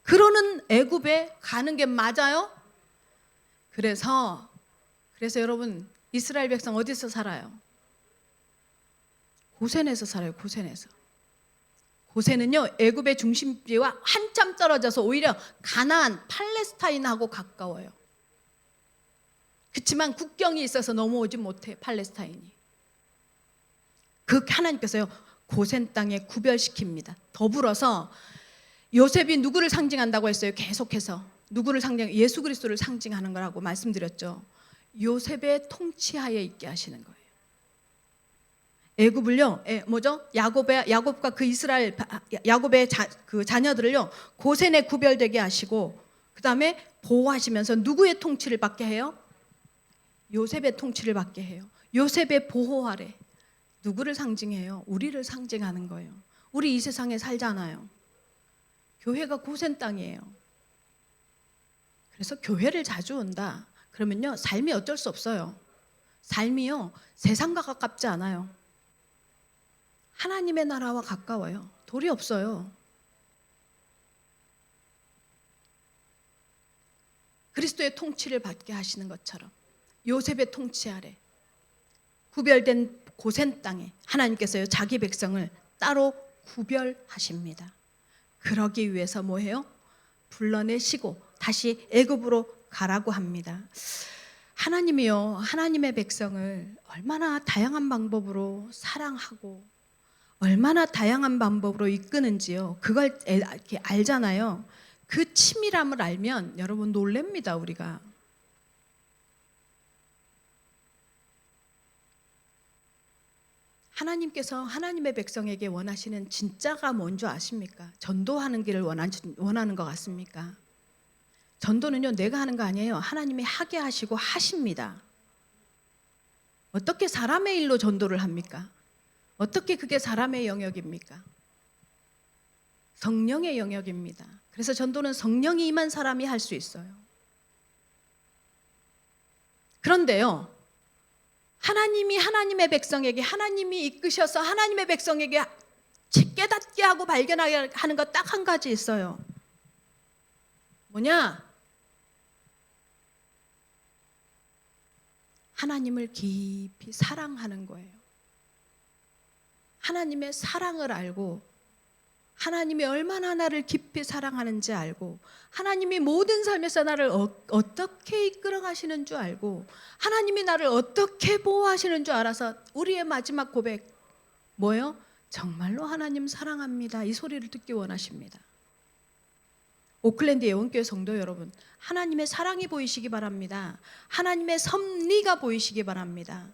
S4: 그러는 애굽에 가는 게 맞아요? 그래서 여러분 이스라엘 백성 어디서 살아요? 고센에서 살아요. 고센은요 애굽의 중심지와 한참 떨어져서 오히려 가나안, 팔레스타인하고 가까워요. 그렇지만 국경이 있어서 넘어오지 못해 팔레스타인이. 그 하나님께서요 고센 땅에 구별시킵니다. 더불어서 요셉이 누구를 상징한다고 했어요? 계속해서 누구를 예수 그리스도를 상징하는 거라고 말씀드렸죠. 요셉의 통치하에 있게 하시는 거예요. 애굽을요, 야곱과 그 이스라엘 야곱의 그 자녀들을요 고센에 구별되게 하시고 그 다음에 보호하시면서 누구의 통치를 받게 해요? 요셉의 통치를 받게 해요. 요셉의 보호 아래 누구를 상징해요? 우리를 상징하는 거예요. 우리 이 세상에 살잖아요. 교회가 고센 땅이에요. 그래서 교회를 자주 온다. 그러면요, 삶이 어쩔 수 없어요. 삶이요, 세상과 가깝지 않아요. 하나님의 나라와 가까워요. 돌이 없어요. 그리스도의 통치를 받게 하시는 것처럼 요셉의 통치 아래 구별된 고센 땅에 하나님께서요, 자기 백성을 따로 구별하십니다. 그러기 위해서 뭐해요? 불러내시고 다시 애굽으로 가라고 합니다. 하나님이요, 하나님의 백성을 얼마나 다양한 방법으로 사랑하고 얼마나 다양한 방법으로 이끄는지요, 그걸 이렇게 알잖아요. 그 치밀함을 알면 여러분 놀랍니다. 우리가 하나님께서 하나님의 백성에게 원하시는 진짜가 뭔지 아십니까? 전도하는 길을 원하는 것 같습니까? 전도는요, 내가 하는 거 아니에요. 하나님이 하게 하시고 하십니다. 어떻게 사람의 일로 전도를 합니까? 어떻게 그게 사람의 영역입니까? 성령의 영역입니다. 그래서 전도는 성령이 임한 사람이 할 수 있어요. 그런데요, 하나님이 하나님의 백성에게, 하나님이 이끄셔서 하나님의 백성에게 깨닫게 하고 발견하게 하는 것 딱 한 가지 있어요. 뭐냐? 하나님을 깊이 사랑하는 거예요. 하나님의 사랑을 알고, 하나님이 얼마나 나를 깊이 사랑하는지 알고, 하나님이 모든 삶에서 나를 어떻게 이끌어 가시는 줄 알고, 하나님이 나를 어떻게 보호하시는 줄 알아서 우리의 마지막 고백 뭐예요? 정말로 하나님 사랑합니다, 이 소리를 듣기 원하십니다. 오클랜드 예원교회 성도 여러분, 하나님의 사랑이 보이시기 바랍니다. 하나님의 섭리가 보이시기 바랍니다.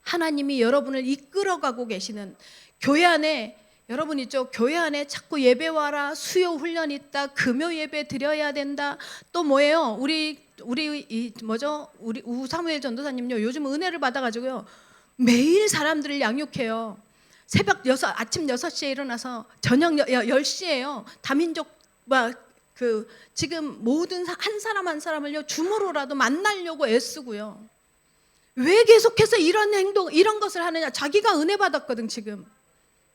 S4: 하나님이 여러분을 이끌어가고 계시는 교회 안에, 여러분 있죠? 교회 안에 자꾸 예배 와라, 수요 훈련 있다, 금요 예배 드려야 된다. 또 뭐예요? 우리 우사무엘 전도사님요, 요즘 은혜를 받아가지고요, 매일 사람들을 양육해요. 아침 6시에 일어나서 저녁 10시에요. 다민족 지금 모든 한 사람 한 사람을요, 줌으로라도 만나려고 애쓰고요. 왜 계속해서 이런 것을 하느냐? 자기가 은혜 받았거든. 지금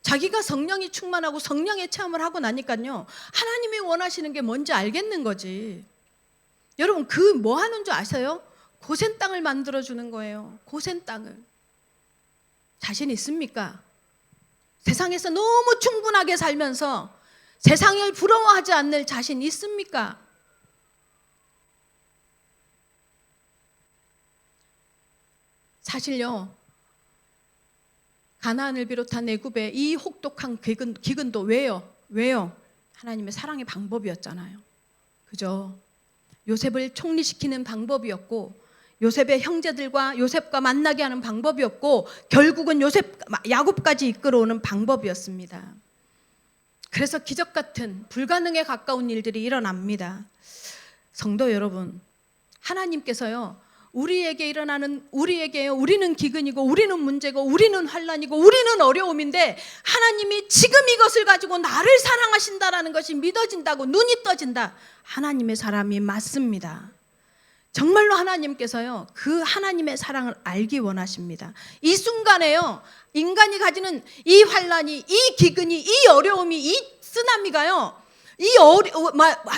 S4: 자기가 성령이 충만하고 성령의 체험을 하고 나니까요, 하나님이 원하시는 게 뭔지 알겠는 거지. 여러분, 그 뭐 하는 줄 아세요? 고센 땅을 만들어 주는 거예요. 고센 땅을. 자신 있습니까? 세상에서 너무 충분하게 살면서 세상을 부러워하지 않을 자신 있습니까? 사실요, 가나안을 비롯한 애굽의 이 혹독한 기근도 왜요? 하나님의 사랑의 방법이었잖아요. 그죠? 요셉을 총리시키는 방법이었고, 요셉의 형제들과 요셉과 만나게 하는 방법이었고, 결국은 야곱까지 이끌어오는 방법이었습니다. 그래서 기적 같은 불가능에 가까운 일들이 일어납니다. 성도 여러분, 하나님께서요, 우리는 기근이고, 우리는 문제고, 우리는 환난이고, 우리는 어려움인데, 하나님이 지금 이것을 가지고 나를 사랑하신다라는 것이 믿어진다고 눈이 떠진다. 하나님의 사람이 맞습니다. 정말로 하나님께서요, 그 하나님의 사랑을 알기 원하십니다. 이 순간에요, 인간이 가지는 이 환난이, 이 기근이, 이 어려움이, 이 쓰나미가요,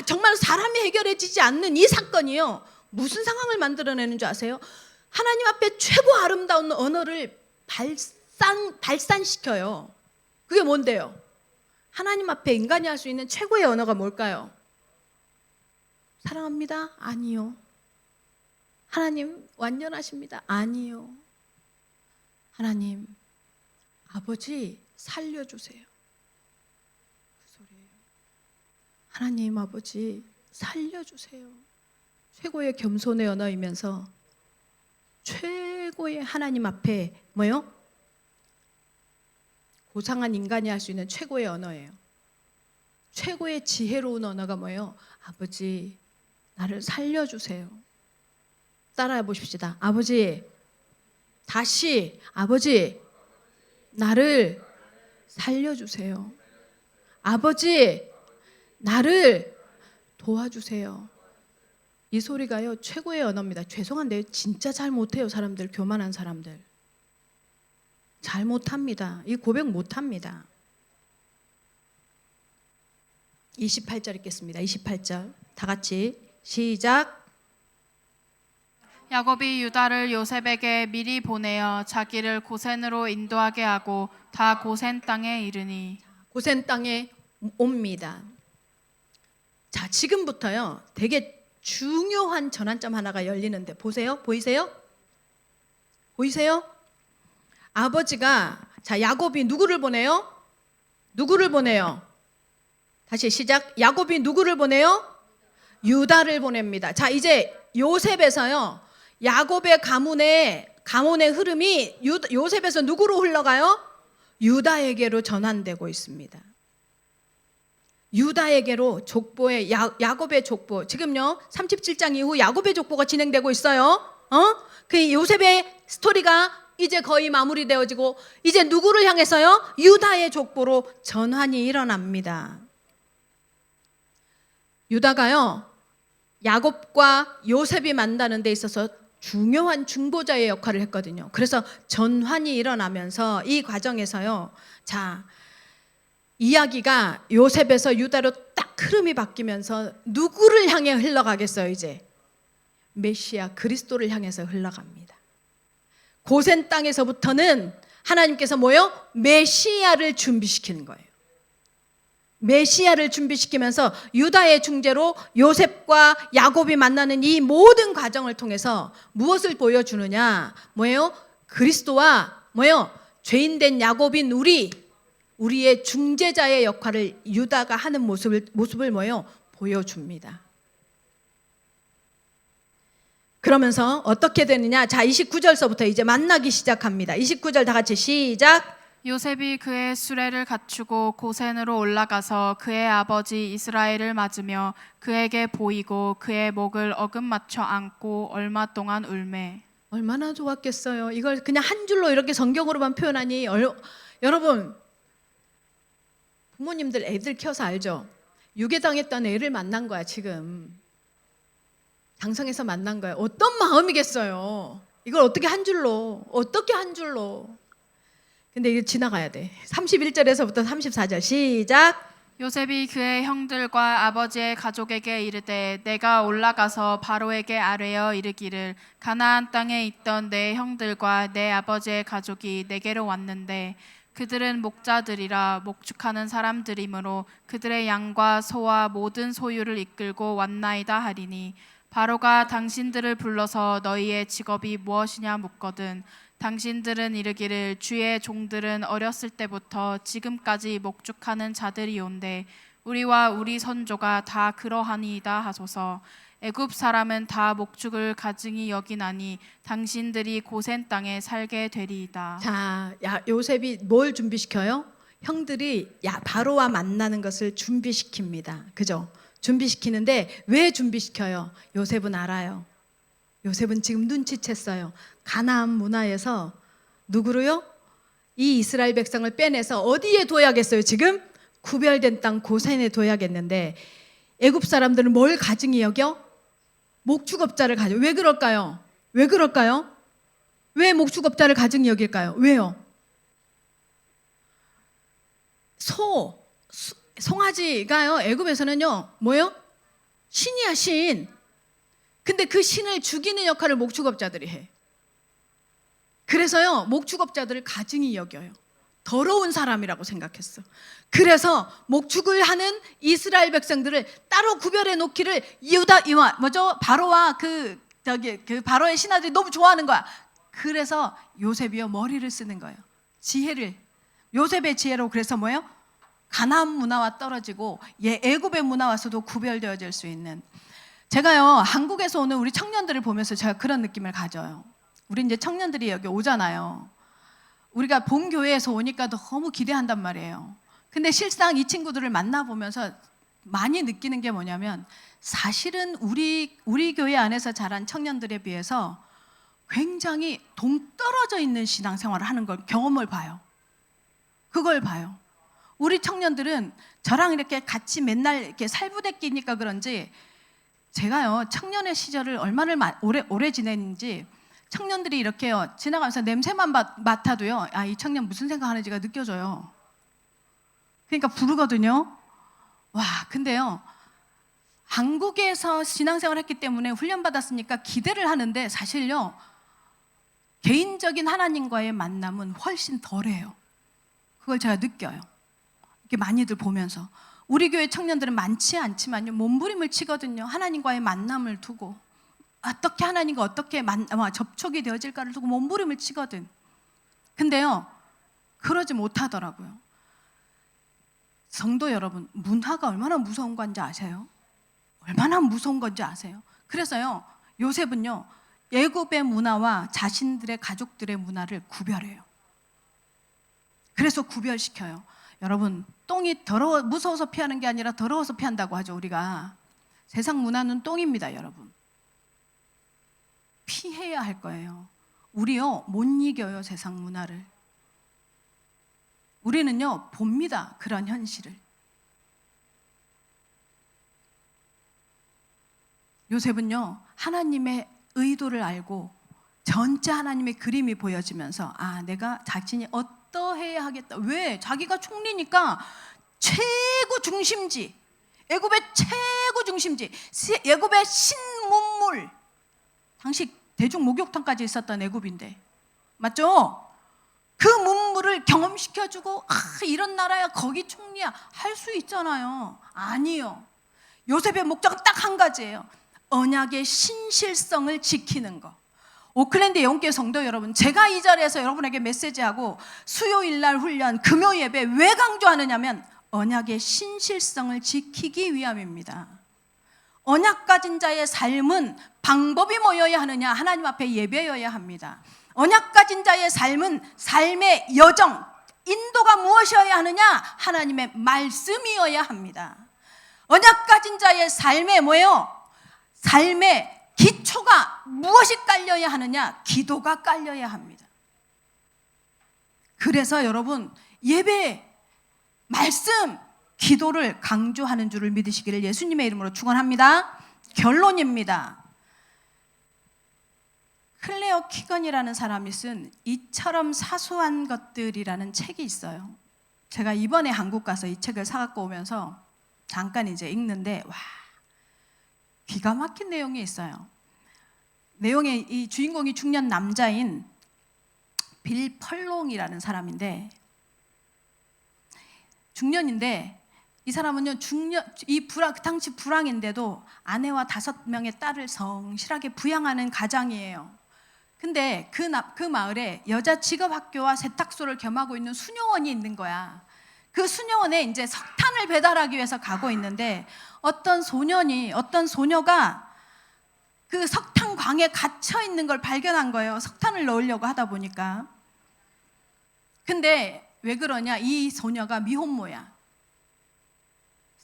S4: 정말 사람이 해결해지지 않는 이 사건이요, 무슨 상황을 만들어내는 줄 아세요? 하나님 앞에 최고 아름다운 언어를 발산시켜요. 그게 뭔데요? 하나님 앞에 인간이 할 수 있는 최고의 언어가 뭘까요? 사랑합니다? 아니요. 하나님 완전하십니다? 아니요. 하나님, 아버지 살려주세요. 그 소리예요. 하나님 아버지 살려주세요. 최고의 겸손의 언어이면서 최고의 하나님 앞에 뭐요? 고상한 인간이 할 수 있는 최고의 언어예요. 최고의 지혜로운 언어가 뭐예요? 아버지, 나를 살려주세요. 따라해 보십시다. 아버지, 다시 아버지 나를 살려주세요. 아버지 나를 도와주세요. 이 소리가요 최고의 언어입니다. 죄송한데 진짜 잘 못해요. 사람들, 교만한 사람들 잘 못합니다. 이 고백 못합니다. 28절 읽겠습니다. 28절 다 같이 시작.
S3: 야곱이 유다를 요셉에게 미리 보내어 자기를 고센으로 인도하게 하고 다 고센 땅에 이르니.
S4: 고센 땅에 옵니다. 자, 지금부터요 되게 중요한 전환점 하나가 열리는데 보세요. 보이세요? 보이세요? 아버지가 자 야곱이 누구를 보내요? 누구를 보내요? 다시 시작. 야곱이 누구를 보내요? 유다를 보냅니다. 자, 이제 요셉에서요 야곱의 가문의 흐름이 요셉에서 누구로 흘러가요? 유다에게로 전환되고 있습니다. 유다에게로 족보의 야곱의 족보. 지금요 37장 이후 야곱의 족보가 진행되고 있어요. 그 요셉의 스토리가 이제 거의 마무리되어지고 이제 누구를 향해서요? 유다의 족보로 전환이 일어납니다. 유다가요 야곱과 요셉이 만나는 데 있어서 중요한 중보자의 역할을 했거든요. 그래서 전환이 일어나면서 이 과정에서요 자 이야기가 요셉에서 유다로 딱 흐름이 바뀌면서 누구를 향해 흘러가겠어요? 이제 메시아 그리스도를 향해서 흘러갑니다. 고센 땅에서부터는 하나님께서 뭐요? 메시아를 준비시키는 거예요. 메시아를 준비시키면서 유다의 중재로 요셉과 야곱이 만나는 이 모든 과정을 통해서 무엇을 보여주느냐? 뭐예요? 그리스도와 뭐예요? 죄인된 야곱인 우리의 중재자의 역할을 유다가 하는 모습을 뭐예요? 보여줍니다. 그러면서 어떻게 되느냐? 자, 29절서부터 이제 만나기 시작합니다. 29절 다 같이 시작.
S3: 요셉이 그의 수레를 갖추고 고센으로 올라가서 그의 아버지 이스라엘을 맞으며 그에게 보이고 그의 목을 어금맞춰 안고 얼마 동안 울매.
S4: 얼마나 좋았겠어요. 이걸 그냥 한 줄로 이렇게 성경으로만 표현하니 여러분 부모님들 애들 키워서 알죠? 유괴당했던 애를 만난 거야 지금. 당성에서 만난 거야. 어떤 마음이겠어요. 이걸 어떻게 한 줄로 근데 이거 지나가야 돼. 31절에서부터 34절 시작.
S3: 요셉이 그의 형들과 아버지의 가족에게 이르되 내가 올라가서 바로에게 아뢰어 이르기를 가나안 땅에 있던 내 형들과 내 아버지의 가족이 내게로 왔는데 그들은 목자들이라 목축하는 사람들이므로 그들의 양과 소와 모든 소유를 이끌고 왔나이다 하리니 바로가 당신들을 불러서 너희의 직업이 무엇이냐 묻거든 당신들은 이르기를 주의 종들은 어렸을 때부터 지금까지 목축하는 자들이온데 우리와 우리 선조가 다 그러하니이다 하소서. 애굽 사람은 다 목축을 가증히 여기나니 당신들이 고센 땅에 살게 되리이다.
S4: 자, 요셉이 뭘 준비시켜요? 형들이 바로와 만나는 것을 준비시킵니다. 그죠? 준비시키는데 왜 준비시켜요? 요셉은 알아요. 요셉은 지금 눈치챘어요. 가나안 문화에서 누구로요? 이 이스라엘 백성을 빼내서 어디에 둬야겠어요? 지금 구별된 땅 고센에 둬야겠는데 애굽 사람들은 뭘 가증히 여겨? 목축업자를 가져. 왜 그럴까요? 왜 목축업자를 가증히 여길까요? 왜요? 송아지가요 애굽에서는요 뭐요? 신이야 신. 근데 그 신을 죽이는 역할을 목축업자들이 해. 그래서요 목축업자들을 가증히 여겨요. 더러운 사람이라고 생각했어. 그래서 목축을 하는 이스라엘 백성들을 따로 구별해 놓기를 바로와 그 바로의 신하들이 너무 좋아하는 거야. 그래서 요셉이요 머리를 쓰는 거예요. 요셉의 지혜로 그래서 뭐예요? 가나안 문화와 떨어지고 애굽의 문화와서도 구별되어질 수 있는. 제가요 한국에서 오는 우리 청년들을 보면서 제가 그런 느낌을 가져요. 우리 이제 청년들이 여기 오잖아요. 우리가 본 교회에서 오니까 너무 기대한단 말이에요. 근데 실상 이 친구들을 만나보면서 많이 느끼는 게 뭐냐면 사실은 우리 교회 안에서 자란 청년들에 비해서 굉장히 동떨어져 있는 신앙생활을 하는 걸 경험을 봐요. 그걸 봐요. 우리 청년들은 저랑 이렇게 같이 맨날 이렇게 살부대끼니까 그런지 제가요 청년의 시절을 얼마나 오래 지냈는지 청년들이 이렇게요 지나가면서 냄새만 맡아도요 이 청년 무슨 생각하는지가 느껴져요. 그러니까 부르거든요. 와, 근데요 한국에서 신앙생활을 했기 때문에 훈련받았으니까 기대를 하는데 사실요 개인적인 하나님과의 만남은 훨씬 덜해요. 그걸 제가 느껴요. 이렇게 많이들 보면서 우리 교회 청년들은 많지 않지만요 몸부림을 치거든요. 하나님과의 만남을 두고 어떻게 하나님과 어떻게 접촉이 되어질까를 두고 몸부림을 치거든. 근데요 그러지 못하더라고요. 성도 여러분, 문화가 얼마나 무서운 건지 아세요? 얼마나 무서운 건지 아세요? 그래서요 요셉은요 애굽의 문화와 자신들의 가족들의 문화를 구별해요. 그래서 구별시켜요. 여러분, 똥이 무서워서 피하는 게 아니라 더러워서 피한다고 하죠. 우리가 세상 문화는 똥입니다. 여러분, 피해야 할 거예요. 우리요 못 이겨요. 세상 문화를. 우리는요 봅니다. 그런 현실을. 요셉은요 하나님의 의도를 알고 전체 하나님의 그림이 보여지면서 내가 자신이 어떠해야 하겠다. 왜? 자기가 총리니까 최고 중심지, 애굽의 최고 중심지, 애굽의 신문물, 당시 대중 목욕탕까지 있었던 애굽인데 맞죠? 그 문물을 경험시켜주고 이런 나라야 거기 총리야 할 수 있잖아요. 아니요. 요셉의 목적은 딱 한 가지예요. 언약의 신실성을 지키는 거. 오클랜드 예언교회 성도 여러분, 제가 이 자리에서 여러분에게 메시지하고 수요일 날 훈련, 금요 예배 왜 강조하느냐면 언약의 신실성을 지키기 위함입니다. 언약 가진 자의 삶은 방법이 뭐여야 하느냐? 하나님 앞에 예배여야 합니다. 언약 가진 자의 삶은 삶의 여정, 인도가 무엇이어야 하느냐? 하나님의 말씀이어야 합니다. 언약 가진 자의 삶에 뭐예요? 삶의 기초가 무엇이 깔려야 하느냐? 기도가 깔려야 합니다. 그래서 여러분 예배, 말씀, 기도를 강조하는 줄을 믿으시기를 예수님의 이름으로 축원합니다. 결론입니다. 클레어 키건이라는 사람이 쓴 이처럼 사소한 것들이라는 책이 있어요. 제가 이번에 한국 가서 이 책을 사갖고 오면서 잠깐 이제 읽는데 기가 막힌 내용이 있어요. 내용에 이 주인공이 중년 남자인 빌 펄롱이라는 사람인데 중년인데 이 사람은요 그 당시 불황인데도 아내와 5명의 딸을 성실하게 부양하는 가장이에요. 근데 그 마을에 여자 직업학교와 세탁소를 겸하고 있는 수녀원이 있는 거야. 그 수녀원에 이제 석탄을 배달하기 위해서 가고 있는데 어떤 소녀가 그 석탄광에 갇혀 있는 걸 발견한 거예요. 석탄을 넣으려고 하다 보니까. 근데 왜 그러냐? 이 소녀가 미혼모야.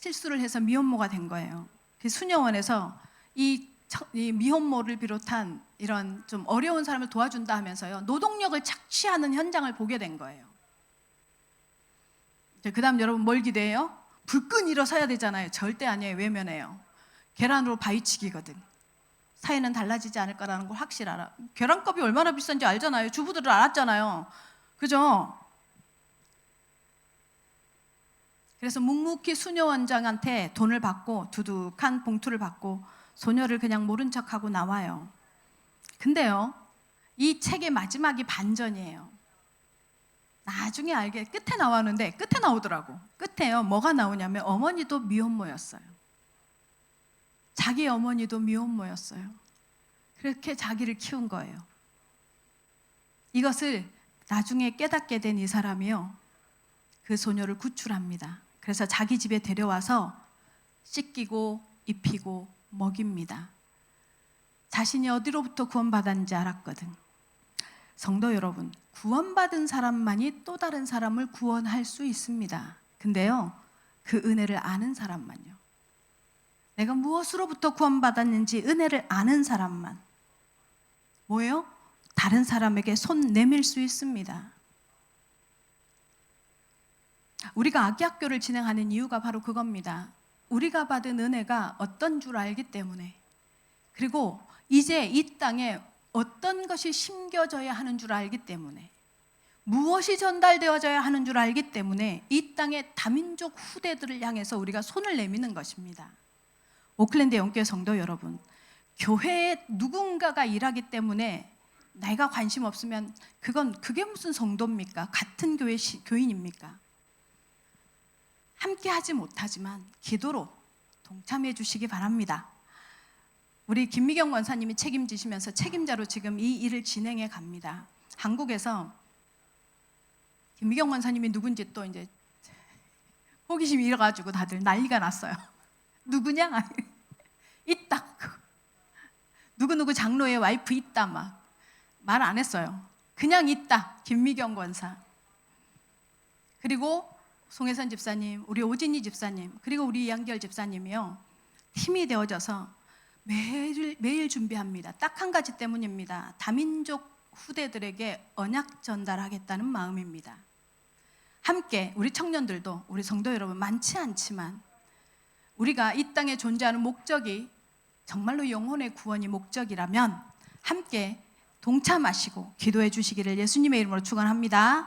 S4: 실수를 해서 미혼모가 된 거예요. 그 수녀원에서 이 미혼모를 비롯한 이런 좀 어려운 사람을 도와준다 하면서요 노동력을 착취하는 현장을 보게 된 거예요. 그 다음 여러분 뭘 기대해요? 불끈 일어서야 되잖아요. 절대 아니에요. 외면해요. 계란으로 바위치기거든. 사회는 달라지지 않을 거라는 걸 확실히 알아. 계란값이 얼마나 비싼지 알잖아요. 주부들은 알았잖아요. 그죠? 그래서 묵묵히 수녀원장한테 돈을 받고 두둑한 봉투를 받고 소녀를 그냥 모른 척하고 나와요. 근데요 이 책의 마지막이 반전이에요. 나중에 알게 끝에 나왔는데 끝에 나오더라고. 끝에요 뭐가 나오냐면 어머니도 미혼모였어요. 자기 어머니도 미혼모였어요. 그렇게 자기를 키운 거예요. 이것을 나중에 깨닫게 된 이 사람이요 그 소녀를 구출합니다. 그래서 자기 집에 데려와서 씻기고 입히고 먹입니다. 자신이 어디로부터 구원받았는지 알았거든. 성도 여러분, 구원받은 사람만이 또 다른 사람을 구원할 수 있습니다. 근데요 그 은혜를 아는 사람만요. 내가 무엇으로부터 구원받았는지 은혜를 아는 사람만. 뭐예요? 다른 사람에게 손 내밀 수 있습니다. 우리가 아기학교를 진행하는 이유가 바로 그겁니다. 우리가 받은 은혜가 어떤 줄 알기 때문에, 그리고 이제 이 땅에 어떤 것이 심겨져야 하는 줄 알기 때문에, 무엇이 전달되어져야 하는 줄 알기 때문에 이 땅의 다민족 후대들을 향해서 우리가 손을 내미는 것입니다. 오클랜드 영교회 성도 여러분, 교회에 누군가가 일하기 때문에 내가 관심 없으면 그게 무슨 성도입니까? 같은 교인입니까? 함께 하지 못하지만 기도로 동참해 주시기 바랍니다. 우리 김미경 권사님이 책임지시면서 책임자로 지금 이 일을 진행해 갑니다. 한국에서 김미경 권사님이 누군지 또 이제 호기심이 일어가지고 다들 난리가 났어요. 누구냐? 있다. 누구누구 장로의 와이프 있다. 막 말 안 했어요. 그냥 있다. 김미경 권사. 그리고 송혜선 집사님, 우리 오진희 집사님, 그리고 우리 이한결 집사님이요, 팀이 되어져서 매일 준비합니다. 딱 한 가지 때문입니다. 다민족 후대들에게 언약 전달하겠다는 마음입니다. 함께 우리 청년들도, 우리 성도 여러분, 많지 않지만 우리가 이 땅에 존재하는 목적이 정말로 영혼의 구원이 목적이라면 함께 동참하시고 기도해 주시기를 예수님의 이름으로 축원합니다.